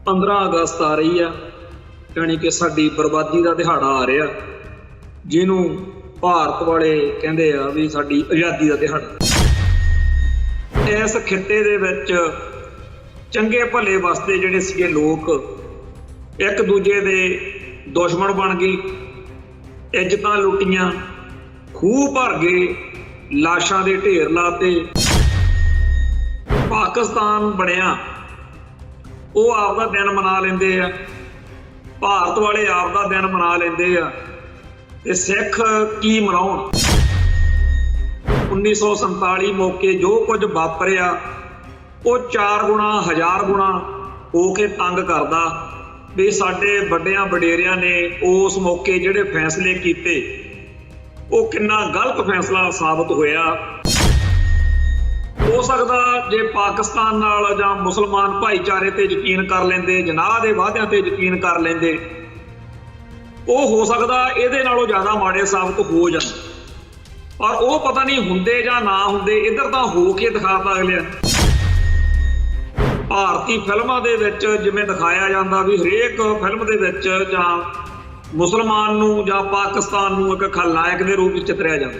15 ਅਗਸਤ ਆ ਰਹੀ ਆ, ਯਾਨੀ ਕਿ ਸਾਡੀ ਬਰਬਾਦੀ ਦਾ ਦਿਹਾੜਾ ਆ ਰਿਹਾ, ਜਿਹਨੂੰ ਭਾਰਤ ਵਾਲੇ ਕਹਿੰਦੇ ਆ ਵੀ ਸਾਡੀ ਆਜ਼ਾਦੀ ਦਾ ਦਿਹਾੜਾ। ਇਸ ਖਿੱਤੇ ਦੇ ਵਿੱਚ ਚੰਗੇ ਭਲੇ ਵਾਸਤੇ ਜਿਹੜੇ ਸੀਗੇ ਲੋਕ ਇੱਕ ਦੂਜੇ ਦੇ ਦੁਸ਼ਮਣ ਬਣ ਗਏ, ਇੱਜ਼ਤਾਂ ਲੁੱਟੀਆਂ, ਖੂਹ ਭਰ ਗਏ, ਲਾਸ਼ਾਂ ਦੇ ਢੇਰ ਲਾਤੇ। ਪਾਕਿਸਤਾਨ ਬਣਿਆ, ਉਹ ਆਪਦਾ ਦਿਨ ਮਨਾ ਲੈਂਦੇ ਆ, ਭਾਰਤ ਵਾਲੇ ਆਪਦਾ ਦਿਨ ਮਨਾ ਲੈਂਦੇ ਆ, ਤੇ ਸਿੱਖ ਕੀ ਮਨਾਉਣ। 1947 ਮੌਕੇ ਜੋ ਕੁਝ ਵਾਪਰਿਆ ਉਹ 4 ਗੁਣਾ 1000 ਗੁਣਾ ਹੋ ਕੇ ਤੰਗ ਕਰਦਾ ਵੀ ਸਾਡੇ ਵੱਡਿਆਂ ਵਡੇਰਿਆਂ ਨੇ ਉਸ ਮੌਕੇ ਜਿਹੜੇ ਫੈਸਲੇ ਕੀਤੇ ਉਹ ਕਿੰਨਾ ਗਲਤ ਫੈਸਲਾ ਸਾਬਤ ਹੋਇਆ। ਹੋ ਸਕਦਾ ਜੇ ਪਾਕਿਸਤਾਨ ਨਾਲ ਜਾਂ ਮੁਸਲਮਾਨ ਭਾਈਚਾਰੇ ਤੇ ਯਕੀਨ ਕਰ ਲੈਂਦੇ, ਜਨਾਹ ਦੇ ਵਾਅਦਿਆਂ ਤੇ ਯਕੀਨ ਕਰ ਲੈਂਦੇ, ਉਹ ਹੋ ਸਕਦਾ ਇਹਦੇ ਨਾਲੋਂ ਜ਼ਿਆਦਾ ਮਾੜੇ ਸਾਬਤ ਹੋ ਜਾਣ। ਪਰ ਉਹ ਪਤਾ ਨਹੀਂ ਹੁੰਦੇ ਜਾਂ ਨਾ ਹੁੰਦੇ, ਇੱਧਰ ਤਾਂ ਹੋ ਕੇ ਦਿਖਾਤਾ ਅਗਲਿਆਂ। ਭਾਰਤੀ ਫਿਲਮਾਂ ਦੇ ਵਿੱਚ ਜਿਵੇਂ ਦਿਖਾਇਆ ਜਾਂਦਾ ਵੀ ਹਰੇਕ ਫਿਲਮ ਦੇ ਵਿੱਚ ਜਾਂ ਮੁਸਲਮਾਨ ਨੂੰ ਜਾਂ ਪਾਕਿਸਤਾਨ ਨੂੰ ਇੱਕ ਖਲਨਾਇਕ ਦੇ ਰੂਪ ਵਿੱਚ ਚਿਤਰਿਆ ਜਾਂਦਾ,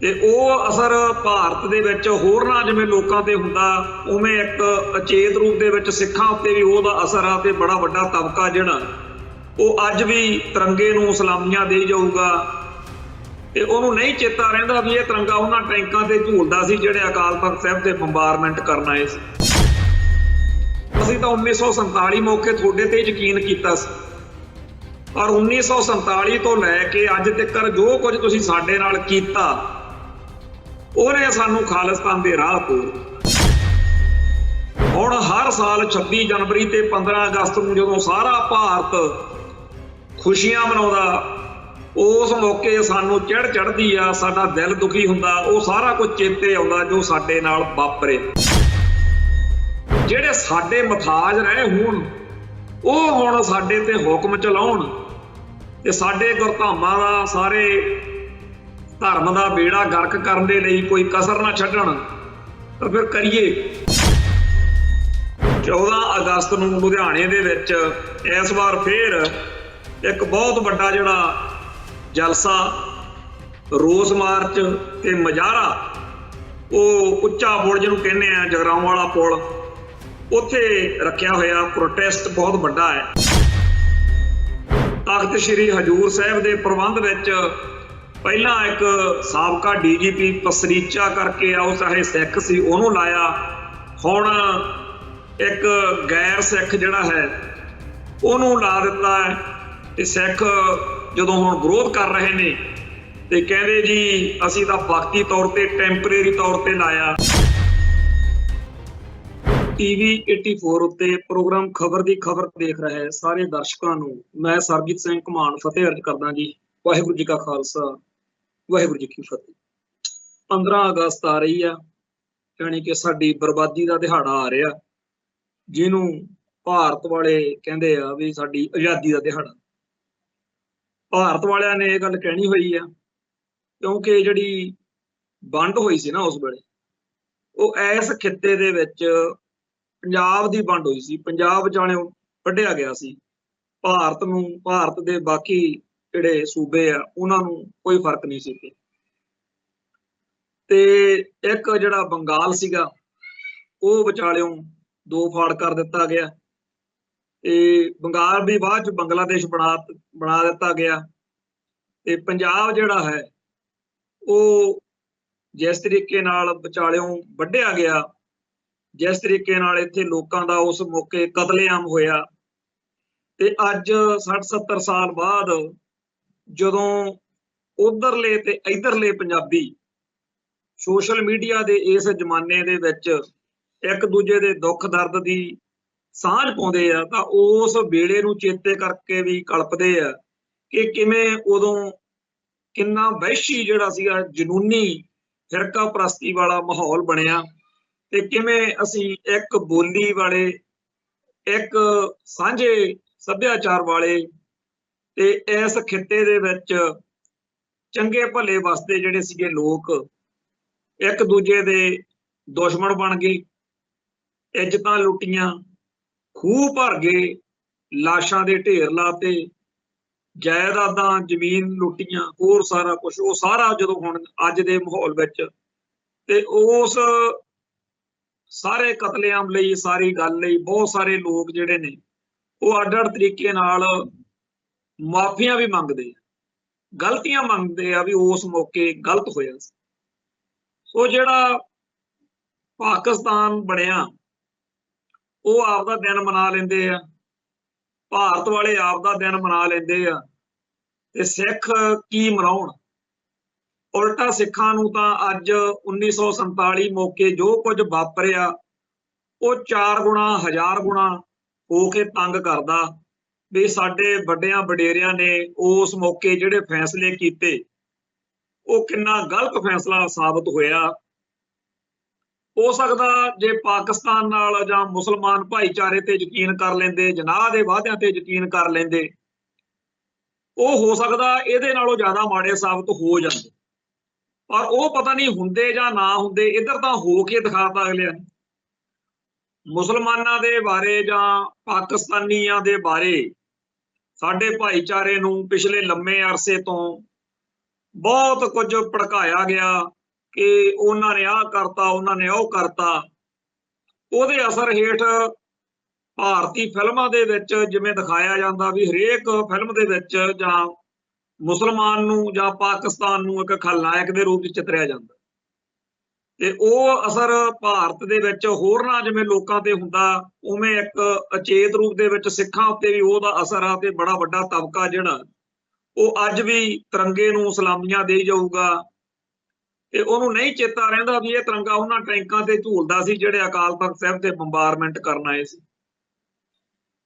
ਤੇ ਉਹ ਅਸਰ ਭਾਰਤ ਦੇ ਵਿੱਚ ਹੋਰਨਾਂ ਜਿਵੇਂ ਲੋਕਾਂ ਤੇ ਹੁੰਦਾ, ਉਵੇਂ ਇੱਕ ਅਚੇਤ ਰੂਪ ਦੇ ਵਿੱਚ ਸਿੱਖਾਂ ਉੱਤੇ ਵੀ ਉਹਦਾ ਅਸਰ ਆ। ਤੇ ਬੜਾ ਵੱਡਾ ਤਬਕਾ ਜਿਹੜਾ ਉਹ ਅੱਜ ਵੀ ਤਿਰੰਗੇ ਨੂੰ ਸਲਾਮੀਆਂ ਦੇ ਜਾਊਗਾ, ਤੇ ਉਹਨੂੰ ਨਹੀਂ ਚੇਤਾ ਰਹਿੰਦਾ ਵੀ ਇਹ ਤਿਰੰਗਾ ਉਹਨਾਂ ਟੈਂਕਾਂ ਤੇ ਝੂਲਦਾ ਸੀ ਜਿਹੜੇ ਅਕਾਲ ਤਖ਼ਤ ਸਾਹਿਬ ਤੇ ਬੰਬਾਰਮੈਂਟ ਕਰਨ ਆਏ ਸੀ। ਅਸੀਂ ਤਾਂ 1947 ਮੌਕੇ ਤੁਹਾਡੇ ਤੇ ਯਕੀਨ ਕੀਤਾ ਸੀ, ਪਰ 1947 ਤੋਂ ਲੈ ਕੇ ਅੱਜ ਤੱਕ ਜੋ ਕੁਝ ਤੁਸੀਂ ਸਾਡੇ ਨਾਲ ਕੀਤਾ ਉਹਨੇ ਸਾਨੂੰ ਖਾਲਿਸਤਾਨ ਦੇ ਰਾਹ ਤੋਂ। ਹੁਣ ਹਰ ਸਾਲ 26 ਜਨਵਰੀ ਤੇ 15 ਅਗਸਤ ਨੂੰ ਜਦੋਂ ਸਾਰਾ ਭਾਰਤ ਖੁਸ਼ੀਆਂ ਮਨਾਉਂਦਾ, ਉਸ ਮੌਕੇ ਸਾਨੂੰ ਚੜ੍ਹ ਚੜ੍ਹਦੀ ਆ, ਸਾਡਾ ਦਿਲ ਦੁਖੀ ਹੁੰਦਾ, ਉਹ ਸਾਰਾ ਕੁਝ ਚੇਤੇ ਆਉਂਦਾ ਜੋ ਸਾਡੇ ਨਾਲ ਵਾਪਰੇ। ਜਿਹੜੇ ਸਾਡੇ ਮੁਤਾਜ ਰਹੇ ਹੋਣ ਉਹ ਹੁਣ ਸਾਡੇ ਤੇ ਹੁਕਮ ਚਲਾਉਣ ਤੇ ਸਾਡੇ ਗੁਰਧਾਮਾਂ ਦਾ, ਸਾਰੇ ਧਰਮ ਦਾ ਬੇੜਾ ਗਰਕ ਕਰਨ ਦੇ ਲਈ ਕੋਈ ਕਸਰ ਨਾ ਛੱਡਣ, ਤਾਂ ਫਿਰ ਕਰੀਏ। 14 ਅਗਸਤ ਨੂੰ ਲੁਧਿਆਣੇ ਦੇ ਵਿੱਚ ਇਸ ਵਾਰ ਫੇਰ ਇੱਕ ਬਹੁਤ ਵੱਡਾ ਜਿਹੜਾ ਜਲਸਾ, ਰੋਸ ਮਾਰਚ ਤੇ ਮੁਜ਼ਾਹਰਾ, ਉਹ ਉੱਚਾ ਬੁਰਜ ਜਿਹਨੂੰ ਕਹਿੰਦੇ ਆ, ਜਗਰਾਉਂ ਵਾਲਾ ਪੁਲ, ਉੱਥੇ ਰੱਖਿਆ ਹੋਇਆ। ਪ੍ਰੋਟੈਸਟ ਬਹੁਤ ਵੱਡਾ ਹੈ। ਤਖਤ ਸ੍ਰੀ ਹਜ਼ੂਰ ਸਾਹਿਬ ਦੇ ਪ੍ਰਬੰਧ ਵਿੱਚ ਪਹਿਲਾਂ ਇੱਕ ਸਾਬਕਾ DGP ਪਸਰੀਚਾ ਕਰਕੇ ਆ, ਉਹ ਚਾਹੇ ਸਿੱਖ ਸੀ, ਉਹਨੂੰ ਲਾਇਆ। ਹੁਣ ਇੱਕ ਗੈਰ ਸਿੱਖ ਜਿਹੜਾ ਹੈ ਉਹਨੂੰ ਲਾ ਦਿੱਤਾ ਹੈ। ਤੇ ਸਿੱਖ ਜਦੋਂ ਹੁਣ ਵਿਰੋਧ ਕਰ ਰਹੇ ਨੇ ਤੇ ਕਹਿੰਦੇ ਜੀ ਅਸੀਂ ਤਾਂ ਵਕਤੀ ਤੌਰ ਤੇ, ਟੈਂਪਰੇਰੀ ਤੌਰ ਤੇ ਲਾਇਆ। TV 84 ਉੱਤੇ ਪ੍ਰੋਗਰਾਮ ਖਬਰ ਦੀ ਖਬਰ ਦੇਖ ਰਹੇ ਸਾਰੇ ਦਰਸ਼ਕਾਂ ਨੂੰ ਮੈਂ ਸਰਬਜੀਤ ਸਿੰਘ ਘਮਾਣ ਫਤਿਹ ਅਰਜ਼ ਕਰਦਾ ਜੀ। ਵਾਹਿਗੁਰੂ ਜੀ ਕਾ ਖਾਲਸਾ, ਵਾਹਿਗੁਰੂ ਜੀ ਕੀ ਫਤਿਹ। 15 ਅਗਸਤ ਆ ਰਹੀ ਆ, ਯਾਨੀ ਕਿ ਸਾਡੀ ਬਰਬਾਦੀ ਦਾ ਦਿਹਾੜਾ ਆ ਰਿਹਾ, ਜਿਹਨੂੰ ਭਾਰਤ ਵਾਲੇ ਕਹਿੰਦੇ ਆ ਵੀ ਸਾਡੀ ਆਜ਼ਾਦੀ ਦਾ ਦਿਹਾੜਾ। ਭਾਰਤ ਵਾਲਿਆਂ ਨੇ ਇਹ ਗੱਲ ਕਹਿਣੀ ਹੋਈ ਆ ਕਿਉਂਕਿ ਜਿਹੜੀ ਵੰਡ ਹੋਈ ਸੀ ਨਾ ਉਸ ਵੇਲੇ, ਉਹ ਇਸ ਖਿੱਤੇ ਦੇ ਵਿੱਚ ਪੰਜਾਬ ਦੀ ਵੰਡ ਹੋਈ ਸੀ। ਪੰਜਾਬ ਵਿਚਾਲੇ ਕੱਢਿਆ ਗਿਆ ਸੀ। ਭਾਰਤ ਨੂੰ, ਭਾਰਤ ਦੇ ਬਾਕੀ ਜਿਹੜੇ ਸੂਬੇ ਆ ਉਹਨਾਂ ਨੂੰ ਕੋਈ ਫਰਕ ਨਹੀਂ ਸੀ। ਤੇ ਇੱਕ ਜਿਹੜਾ ਬੰਗਾਲ ਸੀਗਾ ਉਹ ਵਿਚਾਲਿਓਂ 2 ਫਾੜ ਕਰ ਦਿੱਤਾ ਗਿਆ, ਤੇ ਬੰਗਾਲ ਵੀ ਬਾਅਦ ਚ ਬੰਗਲਾਦੇਸ਼ ਬਣਾ ਦਿੱਤਾ ਗਿਆ। ਤੇ ਪੰਜਾਬ ਜਿਹੜਾ ਹੈ ਉਹ ਜਿਸ ਤਰੀਕੇ ਨਾਲ ਵਿਚਾਲਿਓਂ ਵੱਢਿਆ ਗਿਆ, ਜਿਸ ਤਰੀਕੇ ਨਾਲ ਇੱਥੇ ਲੋਕਾਂ ਦਾ ਉਸ ਮੌਕੇ ਕਤਲੇਆਮ ਹੋਇਆ, ਤੇ ਅੱਜ 60-70 ਸਾਲ ਬਾਅਦ ਜਦੋਂ ਉਧਰਲੇ ਤੇ ਇਧਰਲੇ ਪੰਜਾਬੀ ਸੋਸ਼ਲ ਮੀਡੀਆ ਦੇ ਇਸ ਜ਼ਮਾਨੇ ਦੇ ਵਿੱਚ ਇੱਕ ਦੂਜੇ ਦੇ ਦੁੱਖ ਦਰਦ ਦੀ ਸਾਂਝ ਪਾਉਂਦੇ ਆ, ਤਾਂ ਉਸ ਵੇਲੇ ਨੂੰ ਚੇਤੇ ਕਰਕੇ ਵੀ ਕਲਪਦੇ ਆ ਕਿ ਕਿਵੇਂ ਉਦੋਂ ਕਿੰਨਾ ਵਹਿਸ਼ੀ ਜਿਹੜਾ ਸੀਗਾ, ਜਨੂਨੀ ਫਿਰਕਾ ਪ੍ਰਸਤੀ ਵਾਲਾ ਮਾਹੌਲ ਬਣਿਆ, ਤੇ ਕਿਵੇਂ ਅਸੀਂ ਇੱਕ ਬੋਲੀ ਵਾਲੇ, ਇੱਕ ਸਾਂਝੇ ਸੱਭਿਆਚਾਰ ਵਾਲੇ, ਤੇ ਇਸ ਖਿੱਤੇ ਦੇ ਵਿੱਚ ਚੰਗੇ ਭਲੇ ਵਾਸਤੇ ਜਿਹੜੇ ਸੀਗੇ ਲੋਕ ਇੱਕ ਦੂਜੇ ਦੇ ਦੁਸ਼ਮਣ ਬਣ ਗਏ, ਇੱਜ਼ਤਾਂ ਲੁੱਟੀਆਂ, खूह भर गए, लाशां दे ढेर लाते, जायदादां जमीन लुटियां, होर सारा कुछ। वो सारा जदों हुण अज दे माहौल विच ते उस सारे कतलेआम लई, सारी गल लई बहुत सारे लोग जिहड़े ने वो अड्ड-अड्ड तरीके नाल माफियां भी मंगदे, गलतियां मंगदे आ भी उस मौके गलत होया। सो जिहड़ा पाकिस्तान बनिया वो आपदा दिन मना लेंदे आ, भारत वाले आपदा दिन मना लेंदे आ, ते सिख की मनाउण। उल्टा सिखां नूं तां अज 1947 मौके जो कुछ वापरिया वो 4 गुणा 1000 गुणा हो के तंग करदा भी साडे वड्डियां वडेरियां ने उस मौके जिहड़े फैसले कीते वो किन्ना गलत फैसला साबित होया। हो सकदा जे पाकिस्तान नाल जां मुसलमान भाईचारे ते यकीन कर लेंदे, जनाह दे वादियां ते यकीन कर लेंदे, वो हो सकदा इहदे नालों ज़्यादा माड़े साबित हो जांदे। पर वो पता नहीं हुंदे जां ना हुंदे, इधर तां हो के दिखाता अगलियां ने। मुसलमानां दे बारे जां पाकिस्तानियां दे बारे साडे भाईचारे नूं पिछले लंबे अरसे तो बहुत कुछ भड़काया गया कि उन्होंने आह करता, उन्होंने वो करता। ਉਹਦੇ असर हेठ भारतीय फिल्मां दे विच जिवें दिखाया जाता भी हरेक फिल्म दे विच जां मुसलमान नूं जां पाकिस्तान नूं एक खलनायक दे रूप विच चितरिया जाता ते ਉਹ असर ਭਾਰਤ ਦੇ ਵਿੱਚ ਹੋਰਨਾਂ ਜਿਵੇਂ ਲੋਕਾਂ ਤੇ ਹੁੰਦਾ ਉਵੇਂ ਇੱਕ ਅਚੇਤ ਰੂਪ ਦੇ ਵਿੱਚ ਸਿੱਖਾਂ ਉੱਤੇ ਵੀ ਉਹਦਾ ਅਸਰ ਆ ਤੇ ਬੜਾ ਵੱਡਾ ਤਬਕਾ ਜਿਹੜਾ ਉਹ ਅੱਜ ਵੀ ਤਿਰੰਗੇ ਨੂੰ ਸਲਾਮੀਆਂ ਦੇ ਜਾਊਗਾ ਤੇ ਉਹਨੂੰ ਨਹੀਂ ਚੇਤਾ ਰਹਿੰਦਾ ਵੀ ਇਹ ਤਿਰੰਗਾ ਉਹਨਾਂ ਟੈਂਕਾਂ ਤੇ ਝੂਲਦਾ ਸੀ ਜਿਹੜੇ ਅਕਾਲ ਤਖਤ ਸਾਹਿਬ ਤੇ ਬੰਬਾਰਮੈਂਟ ਕਰਨ ਆਏ ਸੀ।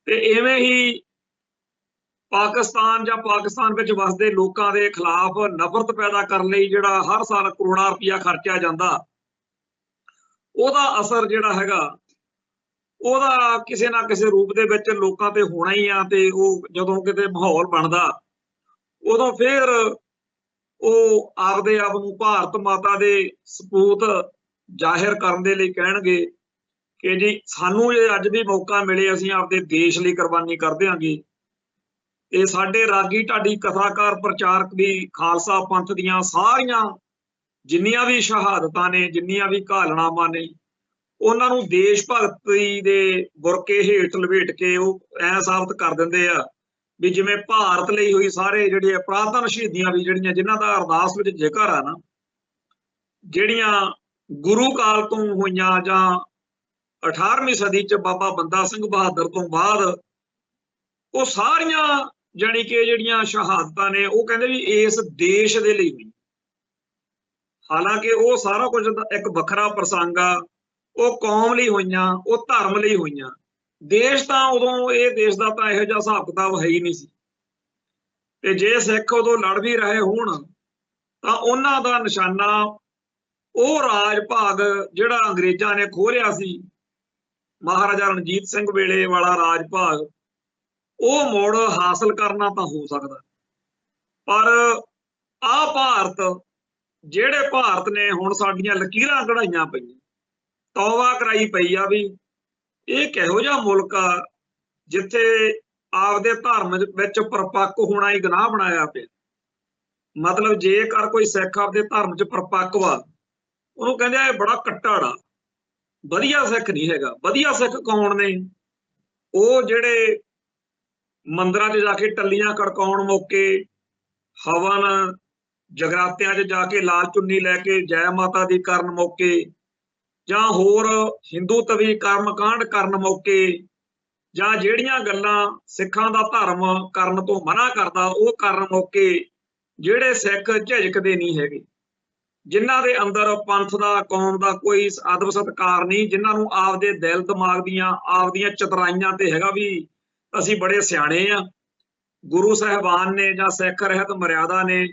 ਤੇ ਇਵੇਂ ਹੀ ਪਾਕਿਸਤਾਨ ਜਾਂ ਪਾਕਿਸਤਾਨ ਵਿੱਚ ਵਸਦੇ ਲੋਕਾਂ ਦੇ ਖਿਲਾਫ ਨਫ਼ਰਤ ਪੈਦਾ ਕਰਨ ਲਈ ਜਿਹੜਾ ਹਰ ਸਾਲ ਕਰੋੜਾਂ ਰੁਪਇਆ ਖਰਚਿਆ ਜਾਂਦਾ ਉਹਦਾ ਅਸਰ ਜਿਹੜਾ ਹੈਗਾ ਉਹਦਾ ਕਿਸੇ ਨਾ ਕਿਸੇ ਰੂਪ ਦੇ ਵਿੱਚ ਲੋਕਾਂ ਤੇ ਹੋਣਾ ਹੀ ਆ। ਤੇ ਉਹ ਜਦੋਂ ਕਿਤੇ ਮਾਹੌਲ ਬਣਦਾ ਉਦੋਂ ਫਿਰ ਉਹ ਆਪਦੇ ਆਪ ਨੂੰ ਭਾਰਤ ਮਾਤਾ ਦੇ ਸਪੂਤ ਜ਼ਾਹਿਰ ਕਰਨ ਦੇ ਲਈ ਕਹਿਣਗੇ ਕਿ ਜੀ ਸਾਨੂੰ ਇਹ ਅੱਜ ਵੀ ਮੌਕਾ ਮਿਲੇ ਅਸੀਂ ਆਪਦੇ ਦੇਸ਼ ਲਈ ਕੁਰਬਾਨੀ ਕਰ ਦਿਆਂਗੇ। ਤੇ ਸਾਡੇ ਰਾਗੀ ਢਾਡੀ ਕਥਾਕਾਰ ਪ੍ਰਚਾਰਕ ਵੀ ਖਾਲਸਾ ਪੰਥ ਦੀਆਂ ਸਾਰੀਆਂ ਜਿੰਨੀਆਂ ਵੀ ਸ਼ਹਾਦਤਾਂ ਨੇ, ਜਿੰਨੀਆਂ ਵੀ ਘਾਲਣਾਵਾਂ ਨੇ, ਉਹਨਾਂ ਨੂੰ ਦੇਸ਼ ਭਗਤੀ ਦੇ ਬੁਰਕੇ ਹੇਠ ਲਪੇਟ ਕੇ ਉਹ ਐ ਸਾਬਤ ਕਰ ਦਿੰਦੇ ਆ ਵੀ ਜਿਵੇਂ ਭਾਰਤ ਲਈ ਹੋਈ ਸਾਰੇ ਜਿਹੜੇ ਪੁਰਾਤਨ ਸ਼ਹੀਦੀਆਂ ਵੀ ਜਿਹੜੀਆਂ ਜਿਨ੍ਹਾਂ ਦਾ ਅਰਦਾਸ ਵਿੱਚ ਜ਼ਿਕਰ ਆ ਨਾ, ਜਿਹੜੀਆਂ ਗੁਰੂ ਕਾਲ ਤੋਂ ਹੋਈਆਂ ਜਾਂ 18ਵੀਂ ਸਦੀ ਚ ਬਾਬਾ ਬੰਦਾ ਸਿੰਘ ਬਹਾਦਰ ਤੋਂ ਬਾਅਦ ਉਹ ਸਾਰੀਆਂ ਜਾਣੀ ਕਿ ਜਿਹੜੀਆਂ ਸ਼ਹਾਦਤਾਂ ਨੇ ਉਹ ਕਹਿੰਦੇ ਵੀ ਇਸ ਦੇਸ਼ ਦੇ ਲਈ ਹੋਈ। ਹਾਲਾਂਕਿ ਉਹ ਸਾਰਾ ਕੁਝ ਇੱਕ ਵੱਖਰਾ ਪ੍ਰਸੰਗ ਆ, ਉਹ ਕੌਮ ਲਈ ਹੋਈਆਂ, ਉਹ ਧਰਮ ਲਈ ਹੋਈਆਂ। ਦੇਸ਼ ਤਾਂ ਉਦੋਂ ਇਹ ਦੇਸ਼ ਦਾ ਤਾਂ ਇਹੋ ਜਿਹਾ ਹਿਸਾਬ ਕਿਤਾਬ ਹੈ ਹੀ ਨਹੀਂ ਸੀ। ਤੇ ਜੇ ਸਿੱਖ ਉਦੋਂ ਲੜ ਵੀ ਰਹੇ ਹੋਣ ਤਾਂ ਉਹਨਾਂ ਦਾ ਨਿਸ਼ਾਨਾ ਉਹ ਰਾਜ ਭਾਗ ਜਿਹੜਾ ਅੰਗਰੇਜ਼ਾਂ ਨੇ ਖੋਲਿਆ ਸੀ, ਮਹਾਰਾਜਾ ਰਣਜੀਤ ਸਿੰਘ ਵੇਲੇ ਵਾਲਾ ਰਾਜ ਭਾਗ, ਉਹ ਮੁੜ ਹਾਸਲ ਕਰਨਾ ਤਾਂ ਹੋ ਸਕਦਾ। ਪਰ ਆਹ ਭਾਰਤ ਜਿਹੜੇ ਭਾਰਤ ਨੇ ਹੁਣ ਸਾਡੀਆਂ ਲਕੀਰਾਂ ਕਢਾਈਆਂ ਪਈਆਂ, ਤੌਬਾ ਕਰਾਈ ਪਈ ਆ ਵੀ ਇਹ ਕਿਹੋ ਜਿਹਾ ਮੁਲਕ ਆ ਜਿੱਥੇ ਆਪਦੇ ਧਰਮ ਵਿੱਚ ਪਰਪੱਕ ਹੋਣਾ ਹੀ ਗੁਨਾਹ ਬਣਾਇਆ ਪਿਆ। ਮਤਲਬ ਜੇਕਰ ਕੋਈ ਸਿੱਖ ਆਪਦੇ ਧਰਮ 'ਚ ਪਰਪੱਕ ਵਾ ਉਹਨੂੰ ਕਹਿੰਦੇ ਇਹ ਬੜਾ ਕੱਟੜ ਆ, ਵਧੀਆ ਸਿੱਖ ਨਹੀਂ ਹੈਗਾ। ਵਧੀਆ ਸਿੱਖ ਕੌਣ ਨੇ? ਉਹ ਜਿਹੜੇ ਮੰਦਰਾਂ 'ਚ ਜਾ ਕੇ ਟੱਲੀਆਂ ਖੜਕਾਉਣ ਮੌਕੇ, ਹਵਨ ਜਗਰਾਤਿਆਂ 'ਚ ਜਾ ਕੇ ਲਾਲ ਚੁੰਨੀ ਲੈ ਕੇ ਜੈ ਮਾਤਾ ਦੀ ਕਰਨ ਮੌਕੇ, ਜਾਂ ਹੋਰ ਹਿੰਦੂ ਤਵੀ ਕਰਮਕਾਂਡ ਕਰਨ ਮੌਕੇ, ਜਾਂ ਜਿਹੜੀਆਂ ਗੱਲਾਂ ਸਿੱਖਾਂ ਦਾ ਧਰਮ ਕਰਨ ਤੋਂ ਮਨਾ ਕਰਦਾ ਉਹ ਕਰਨ ਮੌਕੇ ਜਿਹੜੇ ਸਿੱਖ ਝਿਜਕਦੇ ਨਹੀਂ ਹੈਗੇ, ਜਿਨ੍ਹਾਂ ਦੇ ਅੰਦਰ ਪੰਥ ਦਾ, ਕੌਮ ਦਾ ਕੋਈ ਅਦਬ ਸਤਿਕਾਰ ਨਹੀਂ, ਜਿਨ੍ਹਾਂ ਨੂੰ ਆਪਦੇ ਦਿਲ ਦਿਮਾਗ ਦੀਆਂ ਆਪਦੀਆਂ ਚਤਰਾਈਆਂ ਤੇ ਹੈਗਾ ਵੀ ਅਸੀਂ ਬੜੇ ਸਿਆਣੇ ਆ, ਗੁਰੂ ਸਾਹਿਬਾਨ ਨੇ ਜਾਂ ਸਿੱਖ ਰਹਿਤ ਮਰਿਆਦਾ ਨੇ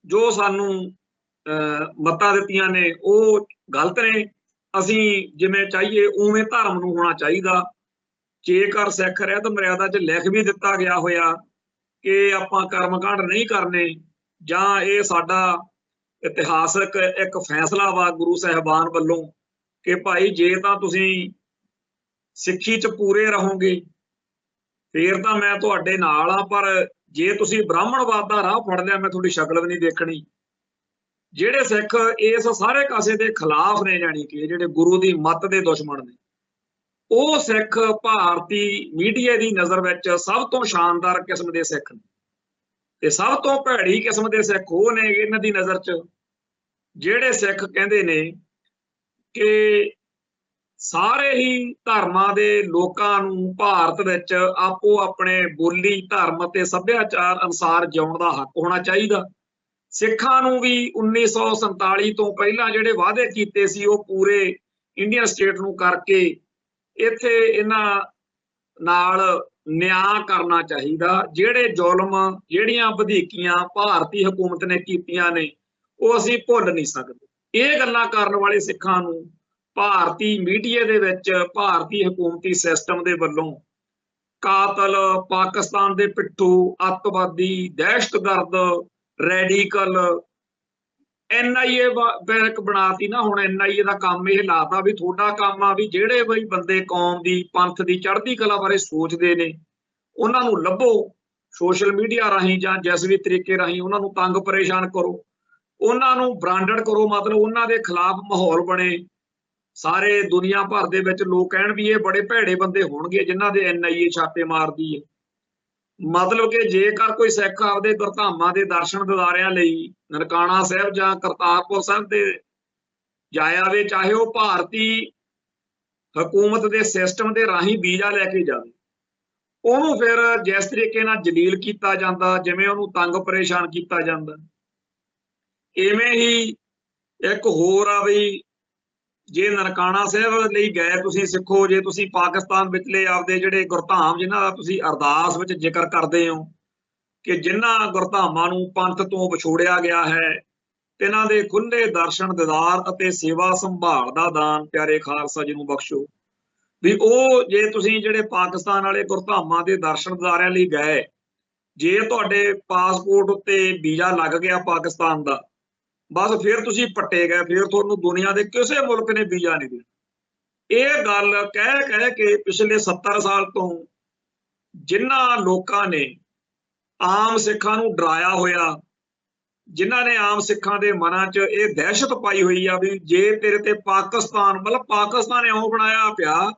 ਜੋ ਸਾਨੂੰ ਮੱਤਾਂ ਦਿੱਤੀਆਂ ਨੇ ਉਹ ਗਲਤ ਨੇ, ਅਸੀਂ ਜਿਵੇਂ ਚਾਹੀਏ ਉਵੇਂ ਧਰਮ ਨੂੰ ਹੋਣਾ ਚਾਹੀਦਾ। ਜੇਕਰ ਸਿੱਖ ਰਹਿਤ ਮਰਿਆਦਾ 'ਚ ਲਿਖ ਵੀ ਦਿੱਤਾ ਗਿਆ ਹੋਇਆ ਕਿ ਆਪਾਂ ਕਰਮਕਾਂਡ ਨਹੀਂ ਕਰਨੇ, ਜਾਂ ਇਹ ਸਾਡਾ ਇਤਿਹਾਸਕ ਇੱਕ ਫੈਸਲਾ ਵਾ ਗੁਰੂ ਸਾਹਿਬਾਨ ਵੱਲੋਂ ਕਿ ਭਾਈ ਜੇ ਤਾਂ ਤੁਸੀਂ ਸਿੱਖੀ 'ਚ ਪੂਰੇ ਰਹੋਗੇ ਫੇਰ ਤਾਂ ਮੈਂ ਤੁਹਾਡੇ ਨਾਲ ਆ, ਪਰ ਜੇ ਤੁਸੀਂ ਬ੍ਰਾਹਮਣਵਾਦ ਦਾ ਰਾਹ ਫੜ ਲਿਆ ਮੈਂ ਤੁਹਾਡੀ ਸ਼ਕਲ ਵੀ ਨਹੀਂ ਦੇਖਣੀ। ਜਿਹੜੇ ਸਿੱਖ ਇਸ ਸਾਰੇ ਕਾਸੇ ਦੇ ਖਿਲਾਫ ਨੇ, ਜਾਣੀ ਕਿ ਜਿਹੜੇ ਗੁਰੂ ਦੀ ਮੱਤ ਦੇ ਦੁਸ਼ਮਣ ਨੇ, ਉਹ ਸਿੱਖ ਭਾਰਤੀ ਮੀਡੀਆ ਦੀ ਨਜ਼ਰ ਵਿੱਚ ਸਭ ਤੋਂ ਸ਼ਾਨਦਾਰ ਕਿਸਮ ਦੇ ਸਿੱਖ ਨੇ, ਤੇ ਸਭ ਤੋਂ ਭੈੜੀ ਕਿਸਮ ਦੇ ਸਿੱਖ ਉਹ ਨੇ ਇਹਨਾਂ ਦੀ ਨਜ਼ਰ 'ਚ ਜਿਹੜੇ ਸਿੱਖ ਕਹਿੰਦੇ ਨੇ ਕਿ ਸਾਰੇ ਹੀ ਧਰਮਾਂ ਦੇ ਲੋਕਾਂ ਨੂੰ ਭਾਰਤ ਵਿੱਚ ਆਪੋ ਆਪਣੇ ਬੋਲੀ, ਧਰਮ ਅਤੇ ਸੱਭਿਆਚਾਰ ਅਨੁਸਾਰ ਜਿਉਣ ਦਾ ਹੱਕ ਹੋਣਾ ਚਾਹੀਦਾ। ਸਿੱਖਾਂ ਨੂੰ ਵੀ 1947 ਤੋਂ ਪਹਿਲਾਂ ਜਿਹੜੇ ਵਾਅਦੇ ਕੀਤੇ ਸੀ ਉਹ ਪੂਰੇ ਇੰਡੀਅਨ ਸਟੇਟ ਨੂੰ ਕਰਕੇ ਇੱਥੇ ਇਹਨਾਂ ਨਾਲ ਨਿਆਂ ਕਰਨਾ ਚਾਹੀਦਾ। ਜਿਹੜੇ ਜ਼ੁਲਮ, ਜਿਹੜੀਆਂ ਵਧੀਕੀਆਂ ਭਾਰਤੀ ਹਕੂਮਤ ਨੇ ਕੀਤੀਆਂ ਨੇ ਉਹ ਅਸੀਂ ਭੁੱਲ ਨਹੀਂ ਸਕਦੇ। ਇਹ ਗੱਲਾਂ ਕਰਨ ਵਾਲੇ ਸਿੱਖਾਂ ਨੂੰ ਭਾਰਤੀ ਮੀਡੀਆ ਦੇ ਵਿੱਚ ਭਾਰਤੀ ਹਕੂਮਤੀ ਸਿਸਟਮ ਦੇ ਵੱਲੋਂ ਕਾਤਲ, ਪਾਕਿਸਤਾਨ ਦੇ ਪਿੱਠੂ, ਅੱਤਵਾਦੀ, ਦਹਿਸ਼ਤਗਰਦ, ਰੈਡੀਕਲ, NIA ਬੈਰਕ ਬਣਾਤੀ ਨਾ। ਹੁਣ NIA ਦਾ ਕੰਮ ਇਹ ਲਾਤਾ ਵੀ ਤੁਹਾਡਾ ਕੰਮ ਆ ਵੀ ਜਿਹੜੇ ਬਈ ਬੰਦੇ ਕੌਮ ਦੀ, ਪੰਥ ਦੀ ਚੜ੍ਹਦੀ ਕਲਾ ਬਾਰੇ ਸੋਚਦੇ ਨੇ ਉਹਨਾਂ ਨੂੰ ਲੱਭੋ, ਸੋਸ਼ਲ ਮੀਡੀਆ ਰਾਹੀਂ ਜਾਂ ਜਿਸ ਵੀ ਤਰੀਕੇ ਰਾਹੀਂ ਉਹਨਾਂ ਨੂੰ ਤੰਗ ਪਰੇਸ਼ਾਨ ਕਰੋ, ਉਹਨਾਂ ਨੂੰ ਬ੍ਰਾਂਡਡ ਕਰੋ, ਮਤਲਬ ਉਹਨਾਂ ਦੇ ਖਿਲਾਫ ਮਾਹੌਲ ਬਣੇ। ਸਾਰੇ ਦੁਨੀਆ ਭਰ ਦੇ ਵਿੱਚ ਲੋਕ ਕਹਿਣ ਵੀ ਇਹ ਬੜੇ ਭੈੜੇ ਬੰਦੇ ਹੋਣਗੇ ਜਿਨ੍ਹਾਂ ਦੇ NIA ਛਾਪੇ ਮਾਰਦੀ ਹੈ। ਮਤਲਬ ਕਿ ਜੇਕਰ ਕੋਈ ਸਿੱਖ ਆਪਦੇ ਗੁਰਧਾਮਾਂ ਦੇ ਦਰਸ਼ਨ ਦਿਦਾਰਿਆਂ ਲਈ ਨਨਕਾਣਾ ਸਾਹਿਬ ਜਾਂ ਕਰਤਾਰਪੁਰ ਸਾਹਿਬ ਦੇ ਜਾਵੇ, ਚਾਹੇ ਉਹ ਭਾਰਤੀ ਹਕੂਮਤ ਦੇ ਸਿਸਟਮ ਦੇ ਰਾਹੀਂ ਵੀਜ਼ਾ ਲੈ ਕੇ ਜਾਵੇ, ਉਹਨੂੰ ਫਿਰ ਜਿਸ ਤਰੀਕੇ ਨਾਲ ਜਲੀਲ ਕੀਤਾ ਜਾਂਦਾ, ਜਿਵੇਂ ਉਹਨੂੰ ਤੰਗ ਪਰੇਸ਼ਾਨ ਕੀਤਾ ਜਾਂਦਾ। ਇਵੇਂ ਹੀ ਇੱਕ ਹੋਰ ਆ ਵੀ ਜੇ ਨਨਕਾਣਾ ਸਾਹਿਬ ਲਈ ਗਏ ਤੁਸੀਂ ਸਿੱਖੋ, ਜੇ ਤੁਸੀਂ ਪਾਕਿਸਤਾਨ ਵਿਚਲੇ ਆਪਦੇ ਜਿਹੜੇ ਗੁਰਧਾਮ ਜਿਨ੍ਹਾਂ ਦਾ ਤੁਸੀਂ ਅਰਦਾਸ ਵਿੱਚ ਜ਼ਿਕਰ ਕਰਦੇ ਹੋ ਕਿ ਜਿਨ੍ਹਾਂ ਗੁਰਧਾਮਾਂ ਨੂੰ ਪੰਥ ਤੋਂ ਵਿਛੋੜਿਆ ਗਿਆ ਹੈ, ਇਹਨਾਂ ਦੇ ਖੁੱਲੇ ਦਰਸ਼ਨ ਦੀਦਾਰ ਅਤੇ ਸੇਵਾ ਸੰਭਾਲ ਦਾ ਦਾਨ ਪਿਆਰੇ ਖਾਲਸਾ ਜੀ ਨੂੰ ਬਖਸ਼ੋ। ਵੀ ਉਹ ਜੇ ਤੁਸੀਂ ਜਿਹੜੇ ਪਾਕਿਸਤਾਨ ਵਾਲੇ ਗੁਰਧਾਮਾਂ ਦੇ ਦਰਸ਼ਨ ਦੀਦਾਰਿਆਂ ਲਈ ਗਏ, ਜੇ ਤੁਹਾਡੇ ਪਾਸਪੋਰਟ ਉੱਤੇ ਵੀਜ਼ਾ ਲੱਗ ਗਿਆ ਪਾਕਿਸਤਾਨ ਦਾ, ਬਸ ਫਿਰ ਤੁਸੀਂ ਪੱਟੇ ਗਏ, ਫਿਰ ਤੁਹਾਨੂੰ ਦੁਨੀਆ ਦੇ ਕਿਸੇ ਮੁਲਕ ਨੇ ਵੀਜ਼ਾ ਨਹੀਂ ਦੇਣਾ। ਇਹ ਗੱਲ ਕਹਿ ਕੇ ਪਿਛਲੇ 70 ਸਾਲ ਤੋਂ ਜਿਨ੍ਹਾਂ ਲੋਕਾਂ ਨੇ ਆਮ ਸਿੱਖਾਂ ਨੂੰ ਡਰਾਇਆ ਹੋਇਆ, ਜਿਨ੍ਹਾਂ ਨੇ ਆਮ ਸਿੱਖਾਂ ਦੇ ਮਨਾਂ 'ਚ ਇਹ ਦਹਿਸ਼ਤ ਪਾਈ ਹੋਈ ਆ ਵੀ ਜੇ ਤੇਰੇ ਤੇ ਪਾਕਿਸਤਾਨ, ਮਤਲਬ ਪਾਕਿਸਤਾਨ ਇਉਂ ਬਣਾਇਆ ਪਿਆ